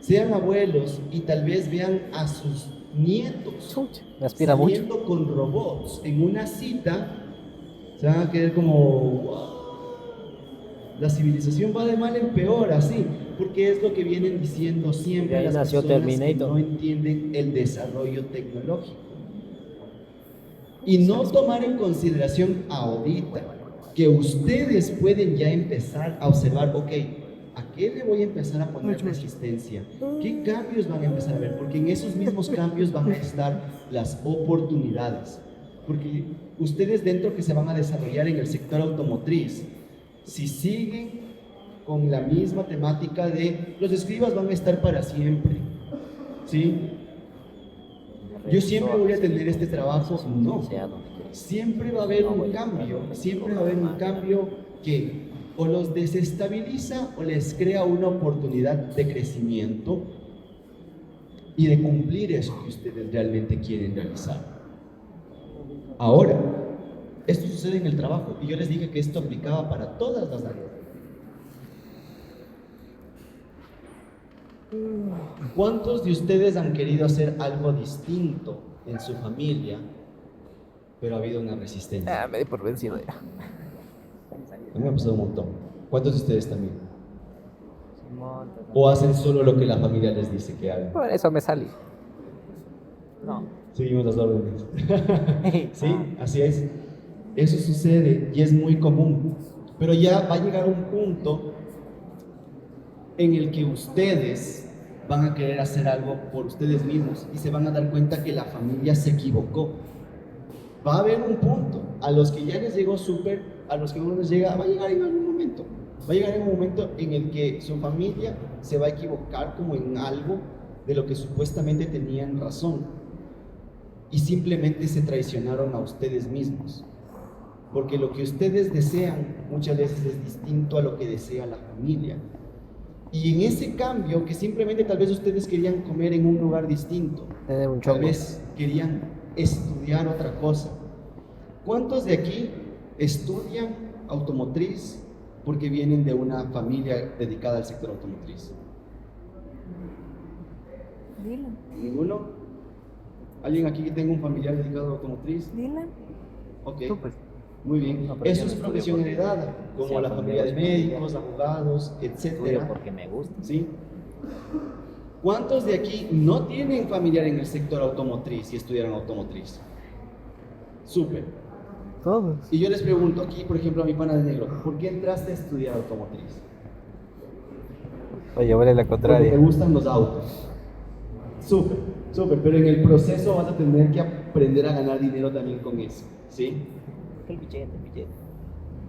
sean abuelos y tal vez vean a sus nietos Me aspira mucho. saliendo con robots en una cita, se van a quedar como, wow, la civilización va de mal en peor, así, porque es lo que vienen diciendo siempre De ahí las nació personas que Terminator. no entienden el desarrollo tecnológico. Y no tomar en consideración ahorita que ustedes pueden ya empezar a observar, ok, ¿a qué le voy a empezar a poner resistencia? ¿Qué cambios van a empezar a ver? Porque en esos mismos cambios van a estar las oportunidades. Porque ustedes dentro que se van a desarrollar en el sector automotriz, si siguen con la misma temática de los escribas van a estar para siempre, ¿sí? Yo siempre voy a tener este trabajo, no. Siempre va a haber un cambio, siempre va a haber un cambio que o los desestabiliza o les crea una oportunidad de crecimiento y de cumplir eso que ustedes realmente quieren realizar. Ahora, esto sucede en el trabajo y yo les dije que esto aplicaba para todas las áreas. ¿Cuántos de ustedes han querido hacer algo distinto en su familia, pero ha habido una resistencia? Me di por vencido ya. A mí me ha pasado un montón. ¿Cuántos de ustedes también? ¿O hacen solo lo que la familia les dice que hagan? Por eso me salí. No. Seguimos las órdenes. Sí, así es. Eso sucede y es muy común. Pero ya va a llegar un punto en el que ustedes van a querer hacer algo por ustedes mismos y se van a dar cuenta que la familia se equivocó. Va a haber un punto, a los que ya les llegó súper, a los que no les llega, va a llegar en algún momento. Va a llegar en un momento en el que su familia se va a equivocar como en algo de lo que supuestamente tenían razón y simplemente se traicionaron a ustedes mismos. Porque lo que ustedes desean muchas veces es distinto a lo que desea la familia. Y en ese cambio, que simplemente tal vez ustedes querían comer en un lugar distinto, Tener un tal chongo. vez querían estudiar otra cosa. ¿Cuántos de aquí estudian automotriz porque vienen de una familia dedicada al sector automotriz? Dile, ¿Ninguno? ¿Alguien aquí que tenga un familiar dedicado a la automotriz? dile. Ok, Tú, pues. muy bien. No, pero Eso yo es no profesión estudio heredada, como Sí, la porque familia de me gusta. médicos, abogados, Estudio etcétera. porque me gusta. ¿Sí? ¿Cuántos de aquí no tienen familiar en el sector automotriz y estudiaron automotriz? Súper. Todos. Y yo les pregunto aquí, por ejemplo, a mi pana de negro, ¿por qué entraste a estudiar automotriz? Oye, vale la Porque contraria. te gustan los autos. Súper, súper, pero en el proceso vas a tener que aprender a ganar dinero también con eso, ¿sí? El billete.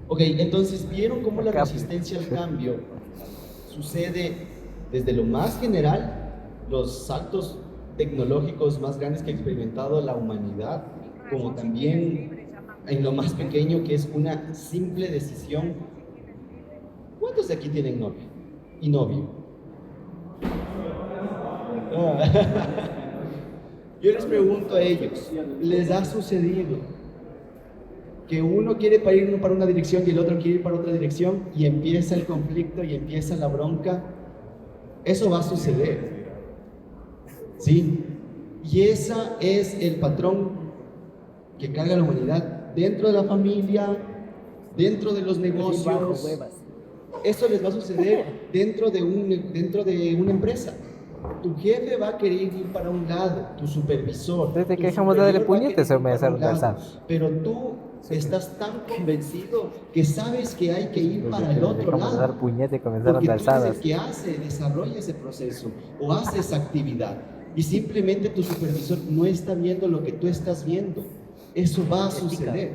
Ok, entonces, ¿vieron cómo la Acá. resistencia al cambio sucede desde lo más general, los saltos tecnológicos más grandes que ha experimentado la humanidad, como también en lo más pequeño, que es una simple decisión? ¿Cuántos de aquí tienen novia y novio? Yo les pregunto a ellos, ¿les ha sucedido que uno quiere ir para una dirección y el otro quiere ir para otra dirección y empieza el conflicto y empieza la bronca? Eso va a suceder, ¿sí? Y ese es el patrón que carga la humanidad dentro de la familia, dentro de los negocios. Eso les va a suceder dentro de una empresa. Tu jefe va a querer ir para un lado, tu supervisor. Desde tu que dejamos de darle superior va a puñetes, querer se me ir para un desaron lado. alzados. Pero tú estás tan convencido que sabes que hay que ir para el otro Dejamos de dar lado. puñete, comenzaron Porque tú eres alzadas. el que desarrolla ese proceso o hace esa actividad. Y simplemente tu supervisor no está viendo lo que tú estás viendo. Eso va a suceder.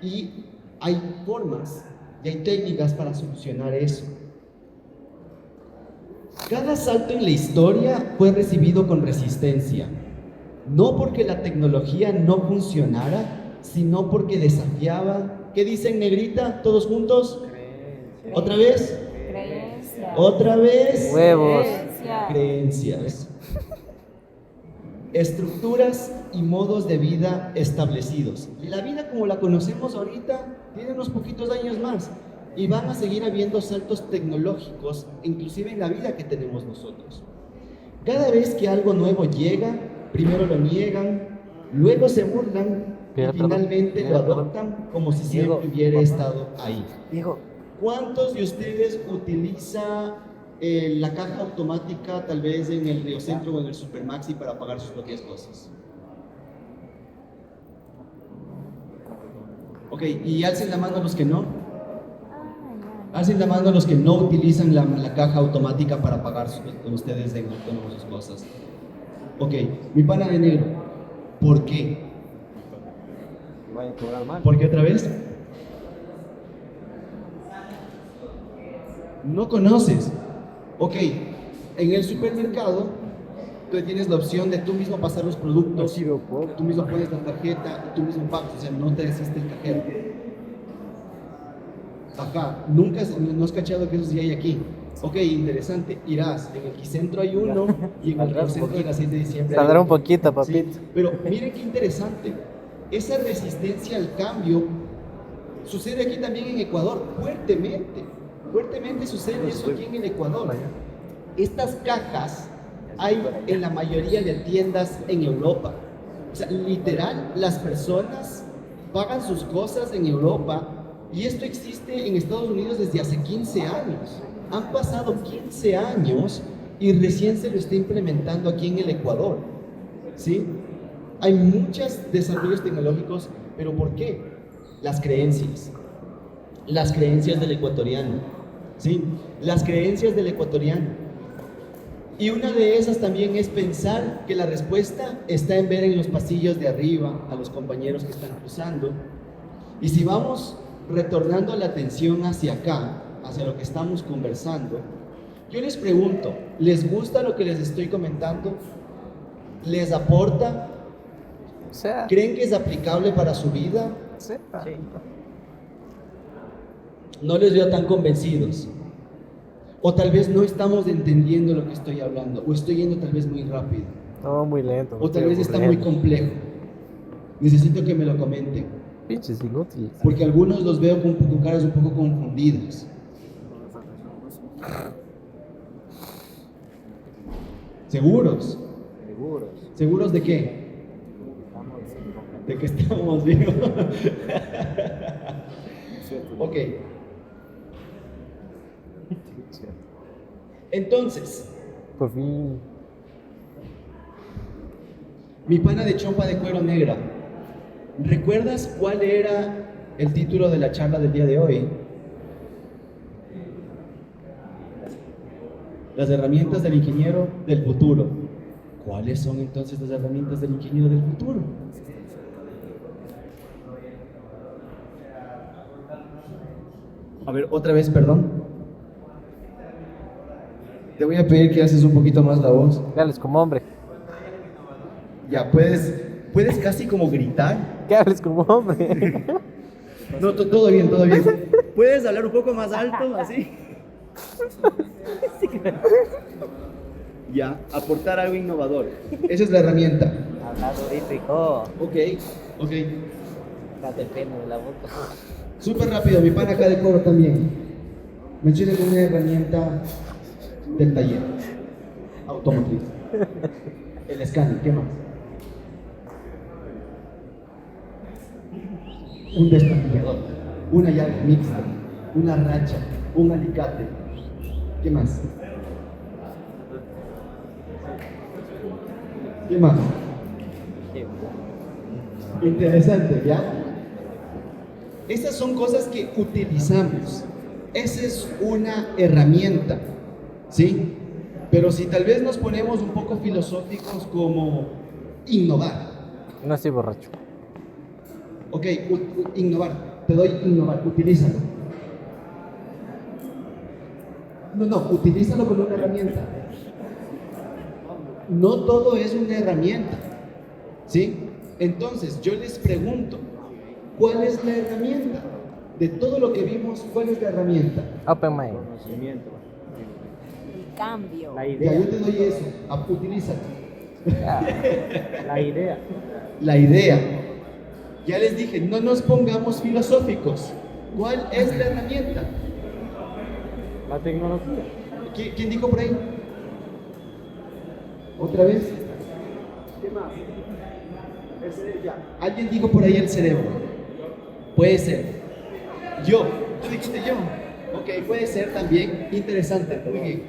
Y hay formas y hay técnicas para solucionar eso. Cada salto en la historia fue recibido con resistencia. No porque la tecnología no funcionara, sino porque desafiaba. ¿Qué dicen, negrita? ¿Todos juntos? ¿Otra vez? Creencia. ¿Otra vez? Huevos. Creencia. Creencias. Estructuras y modos de vida establecidos. La vida como la conocemos ahorita tiene unos poquitos años más y van a seguir habiendo saltos tecnológicos, inclusive en la vida que tenemos nosotros. Cada vez que algo nuevo llega, primero lo niegan, luego se burlan y finalmente lo adoptan como si siempre hubiera estado ahí. Diego, ¿Cuántos de ustedes utiliza la caja automática tal vez en el Río Centro o en el Supermaxi para pagar sus propias cosas? Ok, y alcen la mano los que no. Alcen la mano los que no utilizan la caja automática para pagar ustedes en autónomo sus cosas. Ok, mi pana de negro, ¿por qué? Vaya a cobrar mal. ¿Por qué otra vez? No conoces. Ok, en el supermercado tú tienes la opción de tú mismo pasar los productos, tú mismo pones la tarjeta y tú mismo pagas, o sea, no te asiste el cajero. Ajá, no has cachado que eso sí hay aquí. Ok, interesante, irás, en el Quicentro hay uno y en el Quicentro de la 6 de diciembre hay saldrá un otro. poquito, Sí, papito. pero miren qué interesante, esa resistencia al cambio sucede aquí también en Ecuador, fuertemente sucede eso aquí en el Ecuador. Estas cajas hay en la mayoría de tiendas en Europa. O sea, literal, las personas pagan sus cosas en Europa y esto existe en Estados Unidos desde hace 15 años. Han pasado 15 años y recién se lo está implementando aquí en el Ecuador. ¿Sí? Hay muchos desarrollos tecnológicos, pero ¿por qué? Las creencias del ecuatoriano. ¿Sí? Las creencias del ecuatoriano. Y una de esas también es pensar que la respuesta está en ver en los pasillos de arriba a los compañeros que están cruzando. Y si vamos retornando la atención hacia acá, hacia lo que estamos conversando, yo les pregunto, ¿les gusta lo que les estoy comentando? ¿Les aporta? O sea, ¿Creen que es aplicable para su vida? sí. No les veo tan convencidos. O tal vez no estamos entendiendo lo que estoy hablando, o estoy yendo tal vez muy rápido, No, muy lento. o tal vez está muy complejo. Necesito que me lo comenten, Pinches inútiles. porque algunos los veo con caras un poco confundidas. ¿Seguros? ¿Seguros de qué? De que estamos vivos. Ok. Entonces, Por fin. mi pana de chompa de cuero negra, ¿recuerdas cuál era el título de la charla del día de hoy? Las herramientas del ingeniero del futuro. ¿Cuáles son entonces las herramientas del ingeniero del futuro? A ver, otra vez, perdón. Te voy a pedir que haces un poquito más la voz. ¿Qué hables como hombre? Ya, puedes casi como gritar. ¿Qué hables como hombre? No, todo bien, todo bien. ¿Puedes hablar un poco más alto, así? Ya, aportar algo innovador. Esa es la herramienta. Habla durito, hijo. Ok. Date el pelo de la boca. Súper rápido, mi pana acá de coro también. Mencionen una herramienta del taller automotriz. El escáner, ¿qué más? un destornillador, una llave mixta, una racha, un alicate. ¿Qué más? ¿Qué más? Interesante, ¿ya? Esas son cosas que utilizamos. Esa es una herramienta, ¿sí? Pero si tal vez nos ponemos un poco filosóficos como innovar. No estoy borracho. Ok, innovar. Te doy innovar, utilízalo. No, utilízalo como una herramienta. No todo es una herramienta, ¿sí? Entonces, yo les pregunto, ¿cuál es la herramienta? De todo lo que vimos, ¿cuál es la herramienta? Open mind. Conocimiento. El cambio. La Ya, idea. yo te doy eso, utilízalo. La idea. La idea. Ya les dije, no nos pongamos filosóficos. ¿Cuál es la herramienta? La tecnología. ¿Quién dijo por ahí? ¿Otra vez? ¿Qué más? Ya. Alguien dijo por ahí el cerebro. Puede ser. Yo. Tú dijiste yo. Ok, puede ser también. Interesante. Muy bien.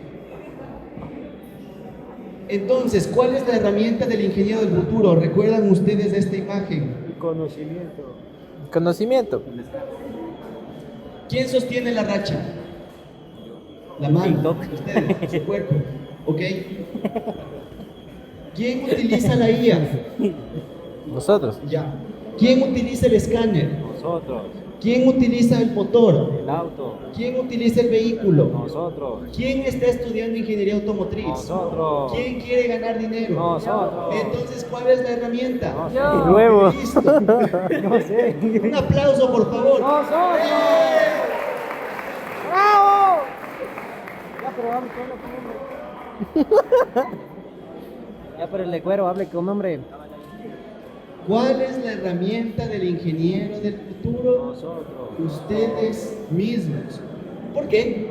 Entonces, ¿cuál es la herramienta del ingeniero del futuro? ¿Recuerdan ustedes de esta imagen? El conocimiento. Conocimiento. ¿Quién sostiene la racha? La mano. Ustedes, su cuerpo. ¿Ok? ¿Quién utiliza la IA? Nosotros. Ya. ¿Quién utiliza el escáner? Nosotros. ¿Quién utiliza el motor? El auto. ¿Quién utiliza el vehículo? Nosotros. ¿Quién está estudiando ingeniería automotriz? Nosotros. ¿Quién quiere ganar dinero? Nosotros. Entonces, ¿cuál es la herramienta? Yo. Luego. Listo. No sé. Un aplauso, por favor. ¡Nosotros! ¡Bravo! Ya, pero hable con hombre. Ya, pero el de cuero, hable con hombre. ¿Cuál es la herramienta del ingeniero del futuro? Nosotros. Ustedes mismos. ¿Por qué?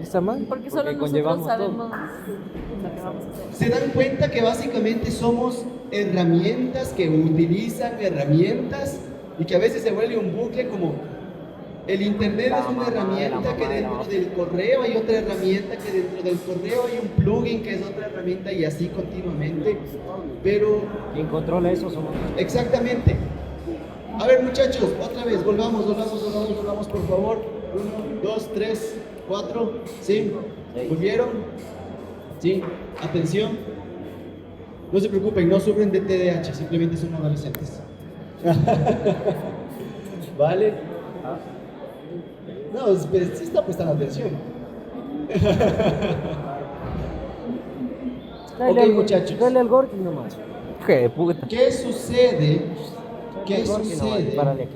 ¿Está mal? Porque solo Porque nosotros conllevamos sabemos lo que vamos a hacer. ¿Se dan cuenta que básicamente somos herramientas que utilizan herramientas y que a veces se vuelve un bucle como el internet es una herramienta que dentro del correo hay otra herramienta que dentro del correo hay un plugin que es otra herramienta y así continuamente? Pero Quien controla eso somos nosotros. exactamente. A ver muchachos, otra vez, volvamos por favor. 1, 2, 3, 4, ¿sí? ¿Volvieron? ¿Sí? Atención. No se preocupen, no sufren de TDAH, simplemente son adolescentes. ¿Vale? No, pero sí está prestando atención. Ok, muchachos. Dale al Gorky nomás. ¿Qué puta? ¿Qué sucede? ¿Qué sucede? Párale aquí.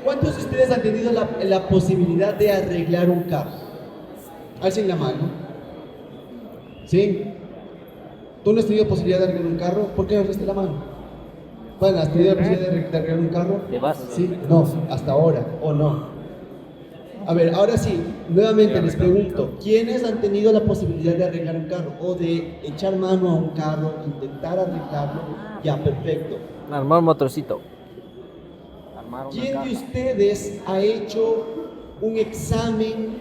¿Cuántos de ustedes han tenido la posibilidad de arreglar un carro? Alcen la mano. ¿Sí? ¿Tú no has tenido posibilidad de arreglar un carro? ¿Por qué no alzaste la mano? Bueno, ¿has tenido la posibilidad de arreglar un carro? De base. Sí, no, hasta ahora, o no. A ver, ahora sí, nuevamente les pregunto, ¿quiénes han tenido la posibilidad de arreglar un carro? O de echar mano a un carro, intentar arreglarlo. Ya, perfecto. Armar un motorcito. Armar una ¿Quién caja. de ustedes ha hecho un examen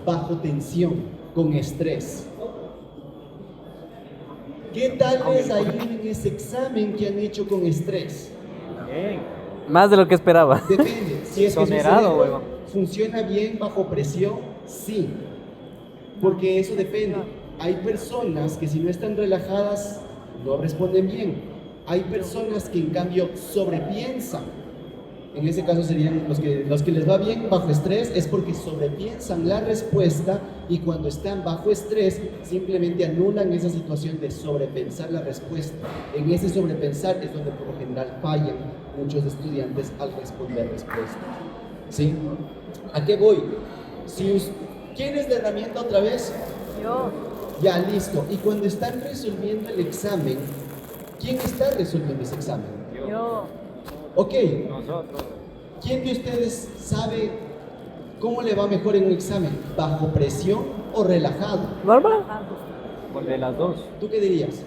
bajo tensión, con estrés? ¿Qué tal les ha ido en ese examen que han hecho con estrés? Bien. Más de lo que esperaba. Depende. Si es que su Exonerado, cerebro huevón. funciona bien bajo presión, sí. Porque eso depende. Hay personas que si no están relajadas no responden bien. Hay personas que en cambio sobrepiensan. En ese caso serían los que les va bien bajo estrés, es porque sobrepiensan la respuesta y cuando están bajo estrés simplemente anulan esa situación de sobrepensar la respuesta. En ese sobrepensar es donde por lo general fallan muchos estudiantes al responder respuesta. ¿Sí? ¿A qué voy? ¿Quién es la herramienta otra vez? Yo. Ya, listo. Y cuando están resolviendo el examen, ¿quién está resolviendo ese examen? Yo. Ok, Nosotros. ¿quién de ustedes sabe cómo le va mejor en un examen? ¿Bajo presión o relajado? ¿Normal? Pues de las dos. ¿Tú qué dirías?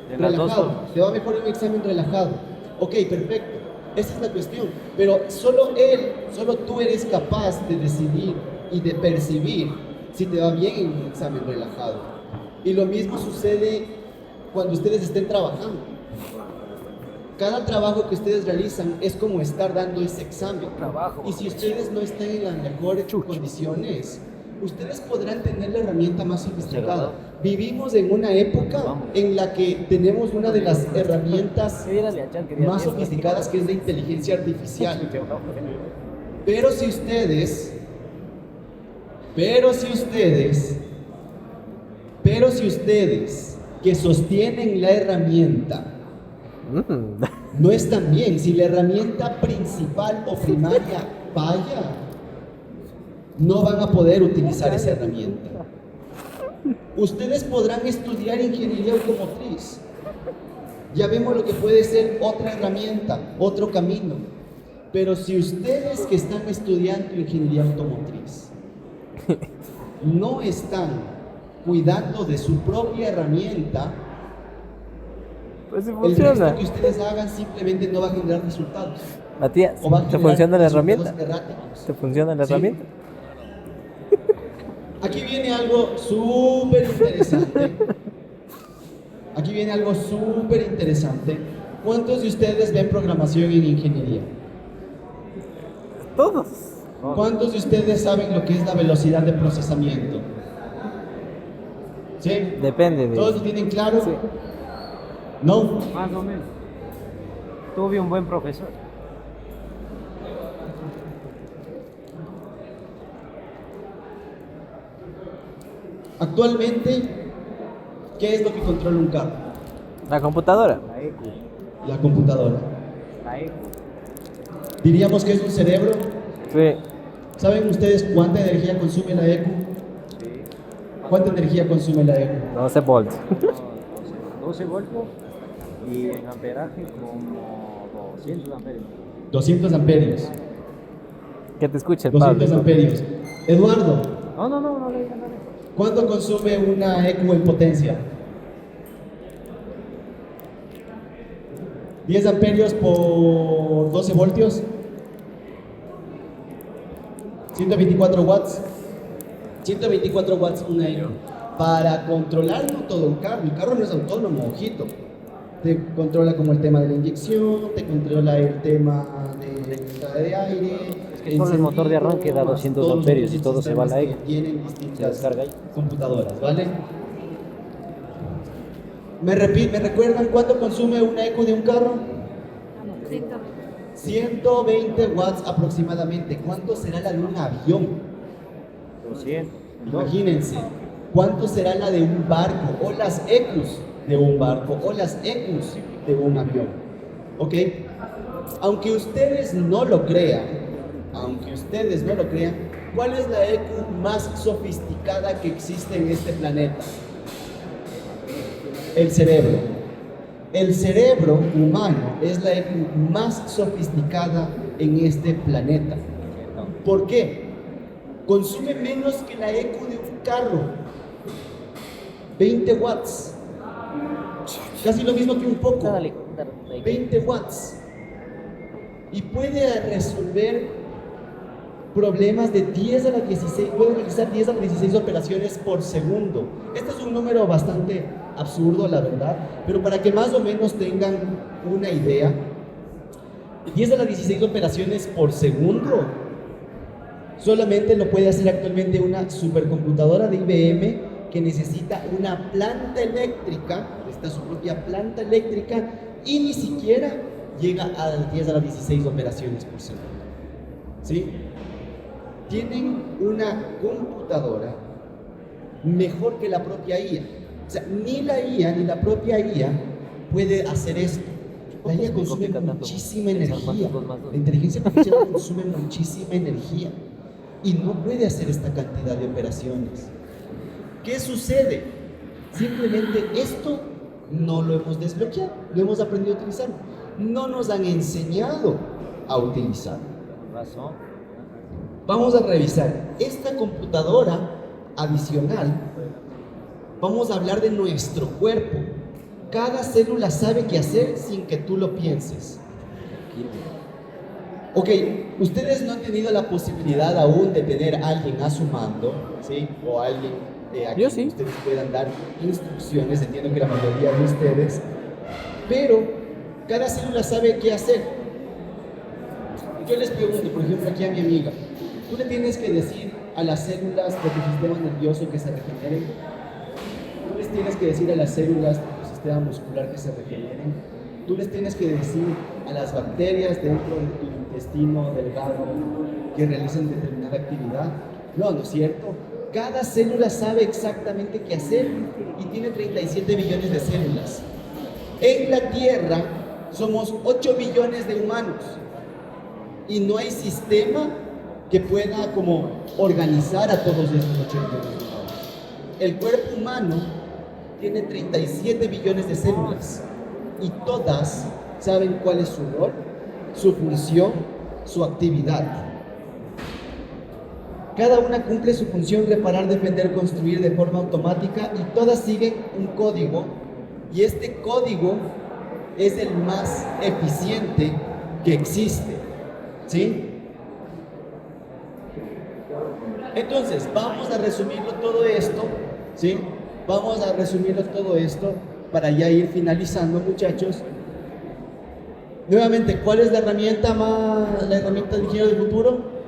De las dos Relajado. formas. ¿Te va mejor en un examen relajado? Ok, perfecto. Esa es la cuestión. Pero solo tú eres capaz de decidir y de percibir si te va bien en un examen relajado. Y lo mismo sucede cuando ustedes estén trabajando. Cada trabajo que ustedes realizan es como estar dando ese examen. Y si ustedes no están en las mejores condiciones, ustedes podrán tener la herramienta más sofisticada. Vivimos en una época en la que tenemos una de las herramientas más sofisticadas, que es la inteligencia artificial. Pero si ustedes que sostienen la herramienta no están bien, si la herramienta principal o primaria falla, no van a poder utilizar esa herramienta. Ustedes podrán estudiar ingeniería automotriz. Ya vemos lo que puede ser otra herramienta, otro camino. Pero si ustedes que están estudiando ingeniería automotriz no están cuidando de su propia herramienta, Pues sí el funciona. resto que ustedes hagan simplemente no va a generar resultados. Matías, O va a ¿te generar funciona la resultados herramienta? erráticos. ¿Te funciona la Sí. herramienta? Aquí viene algo súper interesante. ¿Cuántos de ustedes ven programación en ingeniería? Todos. ¿Cuántos de ustedes saben lo que es la velocidad de procesamiento? ¿Sí? Depende de... ¿Todos lo tienen claro? Sí. ¿No? Más o menos. Tuve un buen profesor. Actualmente, ¿qué es lo que controla un carro? La computadora. La ECU. La computadora. La ECU. Diríamos que es un cerebro. Sí. ¿Saben ustedes cuánta energía consume la ECU? Sí. ¿Cuánta energía consume la ECU? 12 volts. 12 voltios y en amperaje como 200 amperios. 200 amperios. Que te escuche el 200 Pablo. amperios. Eduardo, No le digan nada. ¿cuánto consume una ECU en potencia? 10 amperios por 12 voltios. 124 watts. 124 watts una ECU. Para controlar no todo el carro no es autónomo, ojito. Te controla como el tema de la inyección, te controla el tema de entrada de aire. Es que solo el motor de arranque da 200 todos los amperios y otros todo se va a la sistemas ECU. que tienen Se distintas descarga ahí. computadoras, ¿vale? ¿Me recuerdan cuánto consume una ECU de un carro? 120 watts aproximadamente. ¿Cuánto será la de un avión? 200. Imagínense. ¿Cuánto será la de un barco? O las ECUs de un barco, o las ECUs de un avión. ¿Ok? Aunque ustedes no lo crean, ¿cuál es la ECU más sofisticada que existe en este planeta? El cerebro. El cerebro humano es la ECU más sofisticada en este planeta. ¿Por qué? Consume menos que la ECU de un carro. 20 watts. Casi lo mismo que un poco. Dale. 20 watts. Y puede resolver problemas de 10 a la 16, puede realizar 10 a la 16 operaciones por segundo. Este es un número bastante absurdo, la verdad, pero para que más o menos tengan una idea, 10 a la 16 operaciones por segundo solamente lo puede hacer actualmente una supercomputadora de IBM que necesita una planta eléctrica, necesita su propia planta eléctrica y ni siquiera llega a 10 a la 16 operaciones por segundo. ¿Sí? Tienen una computadora mejor que la propia IA. O sea, ni la IA ni la propia IA puede hacer esto. La IA consume muchísima energía. La inteligencia artificial consume muchísima energía y no puede hacer esta cantidad de operaciones. ¿Qué sucede? Simplemente esto no lo hemos desbloqueado, no hemos aprendido a utilizarlo. No nos han enseñado a utilizarlo. Razón. Vamos a revisar esta computadora adicional. Vamos a hablar de nuestro cuerpo. Cada célula sabe qué hacer sin que tú lo pienses. Ok, ustedes no han tenido la posibilidad aún de tener a alguien a su mando, ¿sí? O alguien a Yo quien sí. ustedes puedan dar instrucciones, entiendo que la mayoría de ustedes, pero cada célula sabe qué hacer. Yo les pregunto, por ejemplo, aquí a mi amiga, tú le tienes que decir a las células de tu sistema nervioso que se regeneren, tú les tienes que decir a las células de tu sistema muscular que se regeneren, tú les tienes que decir a las bacterias dentro de tu intestino delgado que realicen determinada actividad. No, ¿no es cierto? Cada célula sabe exactamente qué hacer y tiene 37 billones de células. En la Tierra somos 8 billones de humanos y no hay sistema que pueda como organizar a todos estos 8 billones de humanos. El cuerpo humano tiene 37 billones de células y todas saben cuál es su rol, su función, su actividad. Cada una cumple su función: reparar, defender, construir de forma automática, y todas siguen un código, y este código es el más eficiente que existe, ¿sí? Entonces, vamos a resumirlo todo esto, ¿sí? Vamos a resumirlo todo esto para ya ir finalizando, muchachos. Nuevamente, ¿cuál es la herramienta del ingeniero del futuro?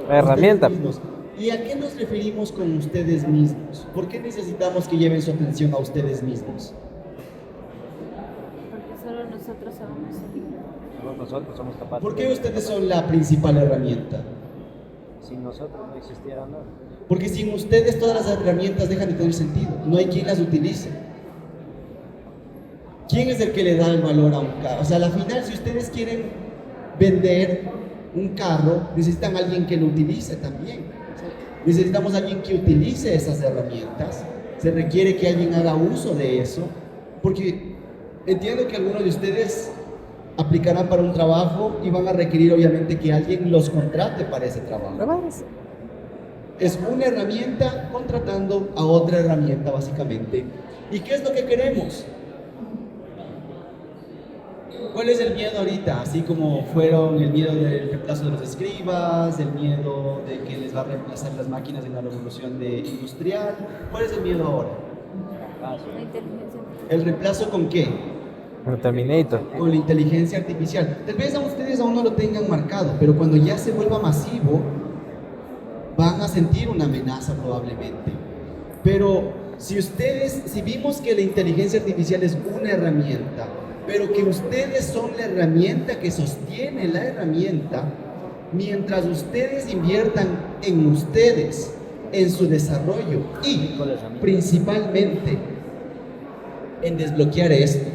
La herramienta. Ustedes mismos. ¿Y a qué nos referimos con ustedes mismos? ¿Por qué necesitamos que lleven su atención a ustedes mismos? Porque solo nosotros sabemos hacerlo. Solo nosotros somos capaces. ¿Por qué ustedes son la principal herramienta? Sin nosotros no existiera nada. Porque sin ustedes todas las herramientas dejan de tener sentido. No hay quien las utilice. ¿Quién es el que le da el valor a un carro? O sea, al final, si ustedes quieren vender un carro, necesitan a alguien que lo utilice también. Necesitamos a alguien que utilice esas herramientas. Se requiere que alguien haga uso de eso, porque entiendo que algunos de ustedes aplicarán para un trabajo y van a requerir obviamente que alguien los contrate para ese trabajo. Es una herramienta contratando a otra herramienta, básicamente. ¿Y qué es lo que queremos? ¿Cuál es el miedo ahorita? Así como fueron el miedo del reemplazo de los escribas, el miedo de que les va a reemplazar las máquinas en la revolución industrial. ¿Cuál es el miedo ahora? La inteligencia. ¿El reemplazo con qué? El Terminator. Con la inteligencia artificial. Tal vez a ustedes aún no lo tengan marcado, pero cuando ya se vuelva masivo, van a sentir una amenaza probablemente. Pero si vimos que la inteligencia artificial es una herramienta, pero que ustedes son la herramienta que sostiene la herramienta, mientras ustedes inviertan en ustedes, en su desarrollo y principalmente en desbloquear esto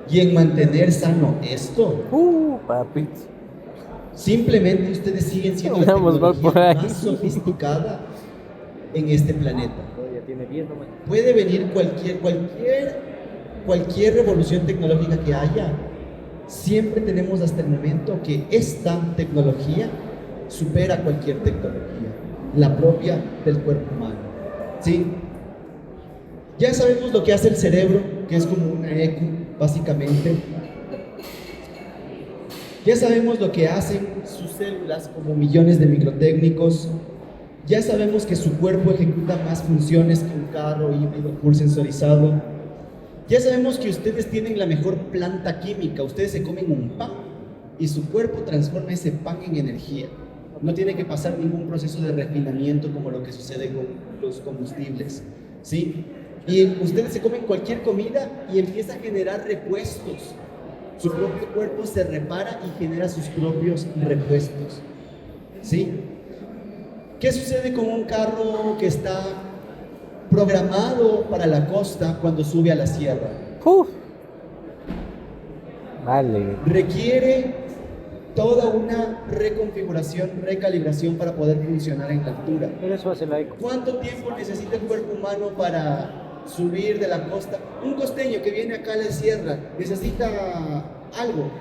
y en mantener sano esto, Papi. simplemente ustedes siguen siendo la Vamos mal por tecnología ahí. más sofisticada en este planeta. Ya tiene 10 nomás. Puede venir cualquier revolución tecnológica que haya. Siempre tenemos hasta el momento que esta tecnología supera cualquier tecnología, la propia del cuerpo humano. ¿Sí? Ya sabemos lo que hace el cerebro, que es como una ECU, básicamente. Ya sabemos lo que hacen sus células como millones de microtécnicos. Ya sabemos que su cuerpo ejecuta más funciones que un carro híbrido full sensorizado. Ya sabemos que ustedes tienen la mejor planta química. Ustedes se comen un pan y su cuerpo transforma ese pan en energía. No tiene que pasar ningún proceso de refinamiento como lo que sucede con los combustibles, ¿sí? Y ustedes se comen cualquier comida y empieza a generar repuestos. Su propio cuerpo se repara y genera sus propios repuestos, ¿sí? ¿Qué sucede con un carro que está programado para la costa cuando sube a la sierra? Vale. Requiere toda una reconfiguración, recalibración para poder funcionar en la altura. Pero eso hace la eco. ¿Cuánto tiempo necesita el cuerpo humano para subir de la costa? Un costeño que viene acá a la sierra necesita algo.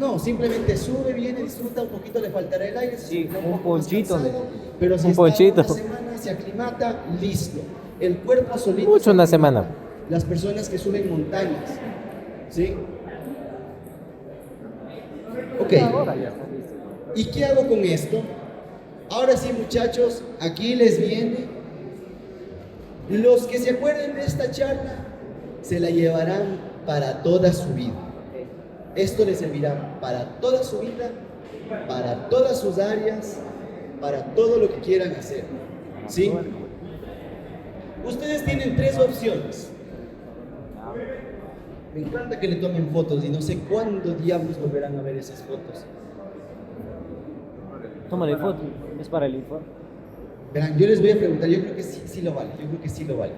No, simplemente sube, viene, disfruta un poquito, le faltará el aire, Sí, se un poco más ponchito cansado, pero si un está ponchito. una semana, se aclimata, listo. El cuerpo solito. Mucho se una aclimata. semana. Las personas que suben montañas, ¿sí? Ok. Ahora ya está listo. ¿Y qué hago con esto? Ahora sí, muchachos, aquí les viene. Los que se acuerden de esta charla se la llevarán para toda su vida. Esto les servirá para toda su vida, para todas sus áreas, para todo lo que quieran hacer. ¿Sí? Ustedes tienen tres opciones. Me encanta que le tomen fotos y no sé cuándo diablos volverán a ver esas fotos. Tómale foto, es para el informe. Verán, yo les voy a preguntar, yo creo que sí lo vale, yo creo que sí lo vale.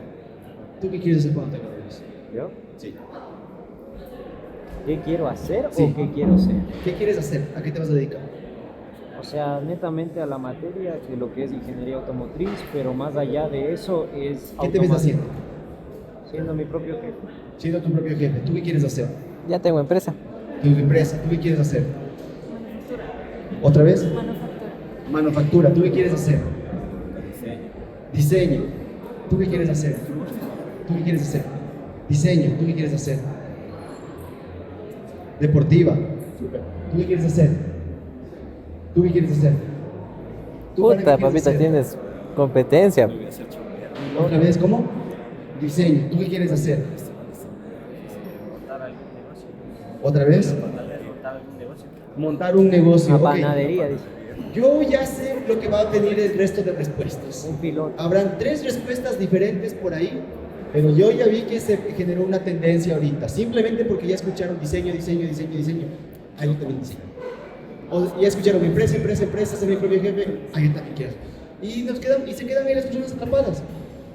¿Tú qué quieres hacer cuando te gradúes? ¿Yo? Sí. ¿Qué quiero hacer Sí. o qué quiero ser? ¿Qué quieres hacer? ¿A qué te vas a dedicar? O sea, netamente a la materia de lo que es ingeniería automotriz, pero más allá de eso es ¿Qué te ves haciendo? siendo mi propio jefe. Siendo tu propio jefe, ¿tú qué quieres hacer? Ya tengo empresa. Tu empresa, ¿tú qué quieres hacer? ¿Otra vez? Manufactura. Manufactura, ¿tú qué quieres hacer? Diseño, ¿tú qué quieres hacer? ¿Tú qué quieres hacer? Diseño, ¿tú qué quieres hacer? Deportiva, ¿tú qué quieres hacer? ¿Tú qué quieres hacer? ¿Tú para qué Puta, quieres papita, hacer? tienes competencia. Otra vez, ¿cómo? Diseño, ¿tú qué quieres hacer? ¿Otra vez? Montar un negocio. Una ok. panadería, dice. Yo ya sé lo que va a venir el resto de respuestas. Un piloto. Habrán tres respuestas diferentes por ahí, pero yo ya vi que se generó una tendencia ahorita, simplemente porque ya escucharon diseño. Ah, yo también diseño. O ya escucharon empresa, ser mi propio jefe, ah, yo también quiero. Y se quedan ahí las personas atrapadas.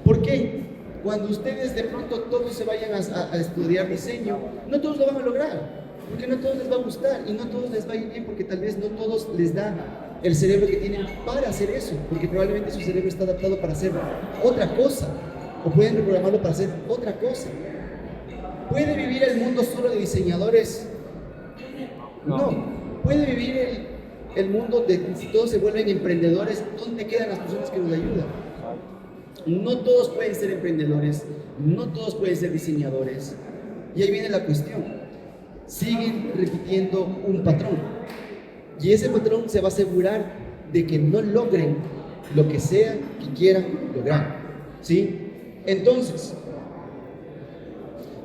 ¿Por qué? Cuando ustedes de pronto todos se vayan a estudiar diseño, no todos lo van a lograr, porque no todos les va a gustar y no todos les va a ir bien, porque tal vez no todos les da el cerebro que tienen para hacer eso, porque probablemente su cerebro está adaptado para hacer otra cosa, o pueden reprogramarlo para hacer otra cosa. ¿Puede vivir el mundo solo de diseñadores? No. ¿Puede vivir el mundo de si todos se vuelven emprendedores? ¿Dónde quedan las personas que nos ayudan? No todos pueden ser emprendedores, no todos pueden ser diseñadores. Y ahí viene la cuestión. Siguen repitiendo un patrón. Y ese patrón se va a asegurar de que no logren lo que sea que quieran lograr. ¿Sí? Entonces,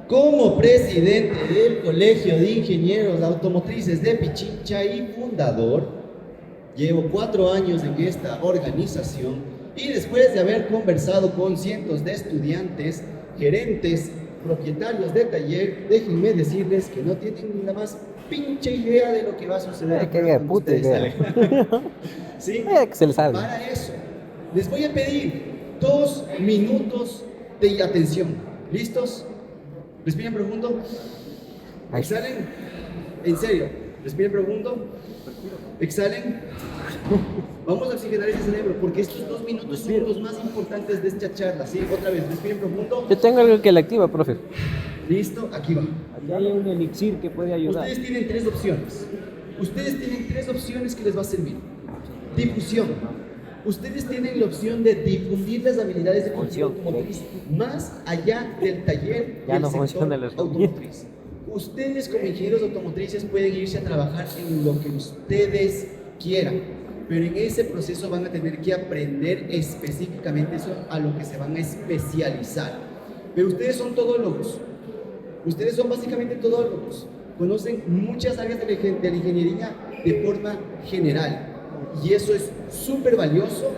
como presidente del Colegio de Ingenieros Automotrices de Pichincha y fundador, llevo 4 años en esta organización y después de haber conversado con cientos de estudiantes, gerentes, propietarios de taller, déjenme decirles que no tienen ni la más pinche idea de lo que va a suceder. Qué cuando puta ustedes idea. salgan. ¿Sí? Que se le sabe. Para eso, les voy a pedir 2 minutos de atención. ¿Listos? Respiren profundo. Ay. Exhalen. En serio. Respiren profundo. Exhalen. Vamos a oxigenar ese cerebro porque estos 2 minutos son los más importantes de esta charla. ¿Sí? Otra vez. Respiren profundo. Yo tengo algo que le activa, profe. Listo. Aquí va. Aquí hay un elixir que puede ayudar. Ustedes tienen 3 opciones. Ustedes tienen 3 opciones que les va a servir. Difusión. Ustedes tienen la opción de difundir las habilidades de consumo automotriz más allá del taller Ya del no sector funciona el herramienta. automotriz. Ustedes como ingenieros automotrices pueden irse a trabajar en lo que ustedes quieran, pero en ese proceso van a tener que aprender específicamente eso a lo que se van a especializar. Pero ustedes son todólogos. Ustedes son básicamente todólogos. Conocen muchas áreas de la ingeniería de forma general. Y eso es súper valioso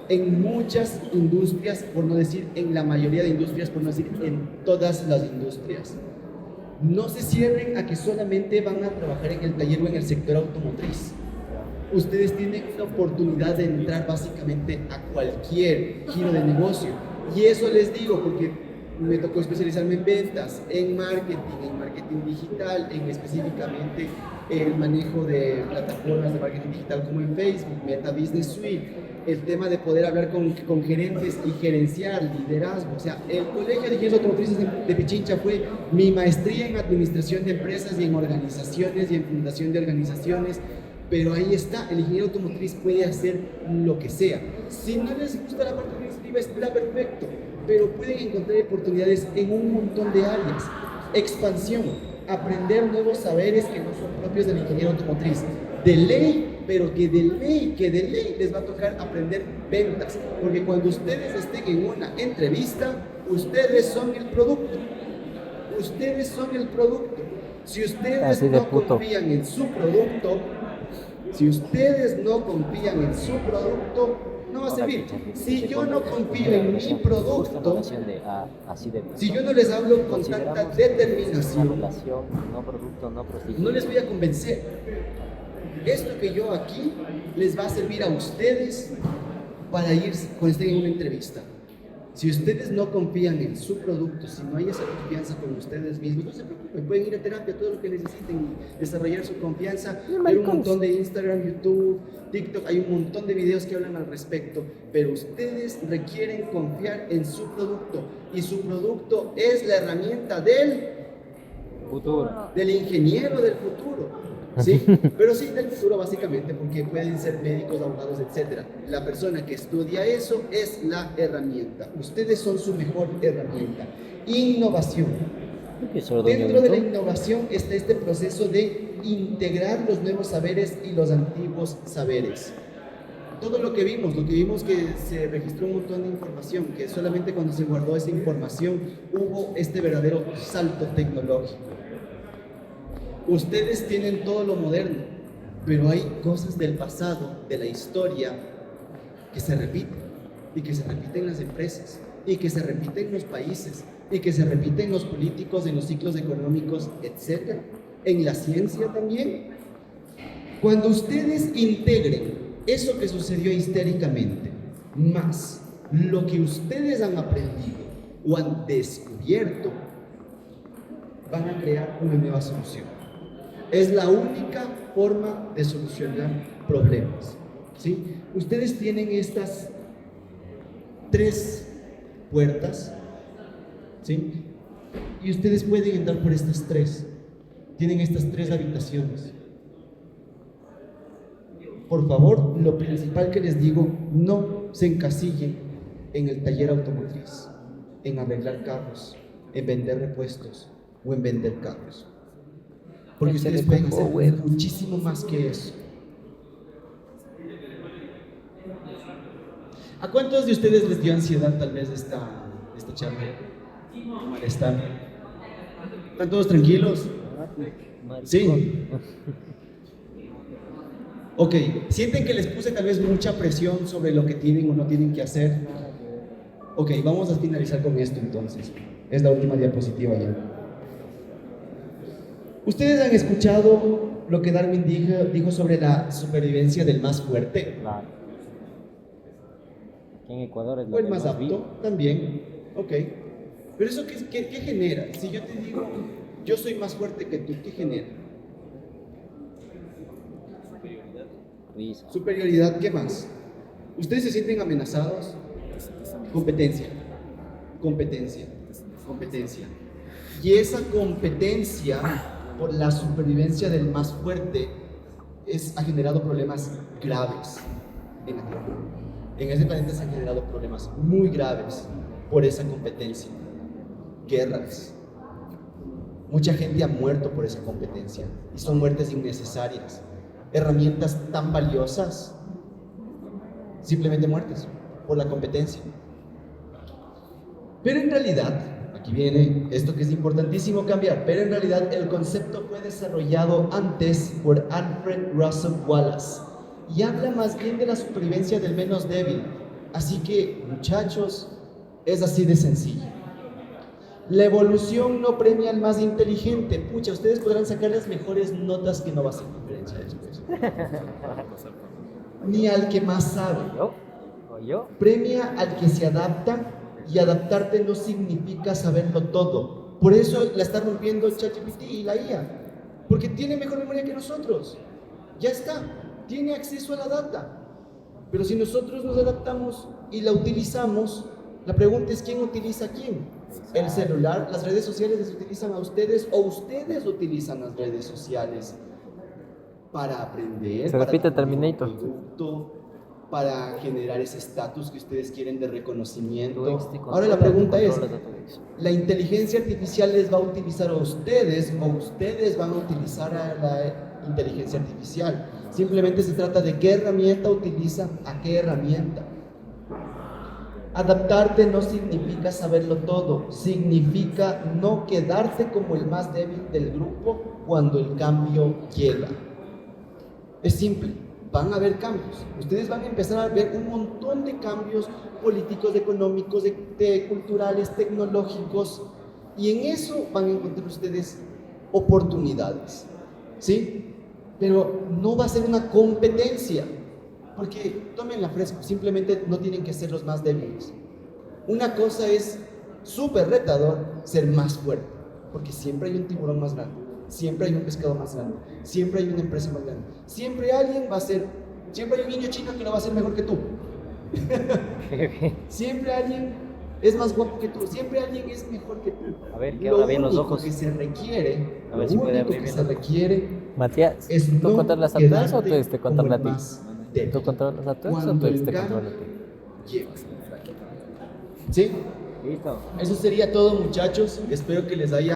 en muchas industrias, por no decir en la mayoría de industrias, por no decir en todas las industrias. No se cierren a que solamente van a trabajar en el taller o en el sector automotriz. Ustedes tienen la oportunidad de entrar básicamente a cualquier giro de negocio. Y eso les digo porque me tocó especializarme en ventas, en marketing digital, en específicamente el manejo de plataformas de marketing digital como en Facebook, Meta Business Suite, el tema de poder hablar con gerentes y gerenciar, liderazgo. O sea, el Colegio de Ingenieros Automotrices de Pichincha fue mi maestría en administración de empresas y en organizaciones y en fundación de organizaciones. Pero ahí está, el ingeniero automotriz puede hacer lo que sea. Si no les gusta la parte administrativa, está perfecto, pero pueden encontrar oportunidades en un montón de áreas. Expansión. aprender nuevos saberes que no son propios del ingeniero automotriz. De ley, pero que de ley les va a tocar aprender ventas. Porque cuando ustedes estén en una entrevista, ustedes son el producto. Ustedes son el producto. Si ustedes Así de no puto. confían en su producto, si ustedes no confían en su producto, no va a servir. Si yo no confío en mi producto, si yo no les hablo con tanta determinación, relación, no producto, no prostitución. no les voy a convencer. Esto que yo aquí les va a servir a ustedes para ir cuando estén en una entrevista. Si ustedes no confían en su producto, si no hay esa confianza con ustedes mismos, no se preocupen, pueden ir a terapia, todo lo que necesiten y desarrollar su confianza. Hay un montón de Instagram, YouTube, TikTok, hay un montón de videos que hablan al respecto, pero ustedes requieren confiar en su producto y su producto es la herramienta del ingeniero del futuro. ¿Sí? Pero sí del futuro básicamente, porque pueden ser médicos, abogados, etc. La persona que estudia eso es la herramienta. Ustedes son su mejor herramienta. Innovación. Dentro de la innovación está este proceso de integrar los nuevos saberes y los antiguos saberes. Todo lo que vimos que se registró un montón de información, que solamente cuando se guardó esa información hubo este verdadero salto tecnológico. Ustedes tienen todo lo moderno, pero hay cosas del pasado, de la historia, que se repiten, y que se repiten en las empresas, y que se repiten en los países, y que se repiten en los políticos, en los ciclos económicos, etc. En la ciencia también. Cuando ustedes integren eso que sucedió históricamente, más lo que ustedes han aprendido o han descubierto, van a crear una nueva solución. Es la única forma de solucionar problemas, ¿sí? Ustedes tienen estas 3 puertas, ¿sí? Y ustedes pueden entrar por estas 3. Tienen estas 3 habitaciones. Por favor, lo principal que les digo, no se encasillen en el taller automotriz, en arreglar carros, en vender repuestos o en vender carros. Porque ustedes pueden hacer muchísimo más que eso. ¿A cuántos de ustedes les dio ansiedad tal vez esta charla? Malestar. ¿Están todos tranquilos? Sí. Ok, ¿sienten que les puse tal vez mucha presión sobre lo que tienen o no tienen que hacer? Ok, vamos a finalizar con esto entonces. Es la última diapositiva ya. ¿Ustedes han escuchado lo que Darwin dijo sobre la supervivencia del más fuerte? Claro. Aquí en Ecuador es O la el del más apto, vivo. también. Ok. Pero eso, ¿qué genera? Si yo te digo, yo soy más fuerte que tú, ¿qué genera? Risa. Superioridad, ¿qué más? ¿Ustedes se sienten amenazados? Competencia. Y esa competencia por la supervivencia del más fuerte ha generado problemas graves en la Tierra. En ese planeta se han generado problemas muy graves por esa competencia. Guerras. Mucha gente ha muerto por esa competencia y son muertes innecesarias. Herramientas tan valiosas, simplemente muertes por la competencia. Pero en realidad, aquí viene esto que es importantísimo cambiar, pero en realidad el concepto fue desarrollado antes por Alfred Russel Wallace y habla más bien de la supervivencia del menos débil. Así que, muchachos, es así de sencillo. La evolución no premia al más inteligente. Pucha, ustedes podrán sacar las mejores notas que no va a hacer diferencia después. Ni al que más sabe. ¿Yo? Premia al que se adapta, y adaptarte no significa saberlo todo. Por eso la está rompiendo el ChatGPT y la IA, porque tiene mejor memoria que nosotros. Ya está, tiene acceso a la data. Pero si nosotros nos adaptamos y la utilizamos, la pregunta es: ¿quién utiliza a quién? El celular, las redes sociales les utilizan a ustedes, o ustedes utilizan las redes sociales para aprender. Se repite Terminator. Producto. para generar ese estatus que ustedes quieren de reconocimiento. Tu ex te Ahora la controla, pregunta tú es, controlas a tu ex. ¿la inteligencia artificial les va a utilizar a ustedes o ustedes van a utilizar a la inteligencia artificial? Simplemente se trata de qué herramienta utiliza a qué herramienta. Adaptarte no significa saberlo todo, significa no quedarte como el más débil del grupo cuando el cambio llega. Es simple, van a haber cambios. Ustedes van a empezar a ver un montón de cambios políticos, económicos, culturales, tecnológicos, y en eso van a encontrar ustedes oportunidades, ¿sí? Pero no va a ser una competencia. Porque tómenla fresco, simplemente no tienen que ser los más débiles. Una cosa es súper retador ser más fuerte, porque siempre hay un tiburón más grande, siempre hay un pescado más grande, siempre hay una empresa más grande, siempre hay un niño chino que lo va a hacer mejor que tú. Siempre alguien es más guapo que tú, siempre alguien es mejor que tú. A ver, que abra bien los ojos. Lo único que se requiere, A ver si puede abrir que bien se los ojos. requiere Matías, es ¿tú no controlas a tu ex o tu quedarte ex te como controla a el ti? más débil. ¿Tú controlas a tu ex o Cuando tu ex el te cambio controla a ti? llega. ¿Sí? Listo. Eso sería todo, muchachos. Espero que les haya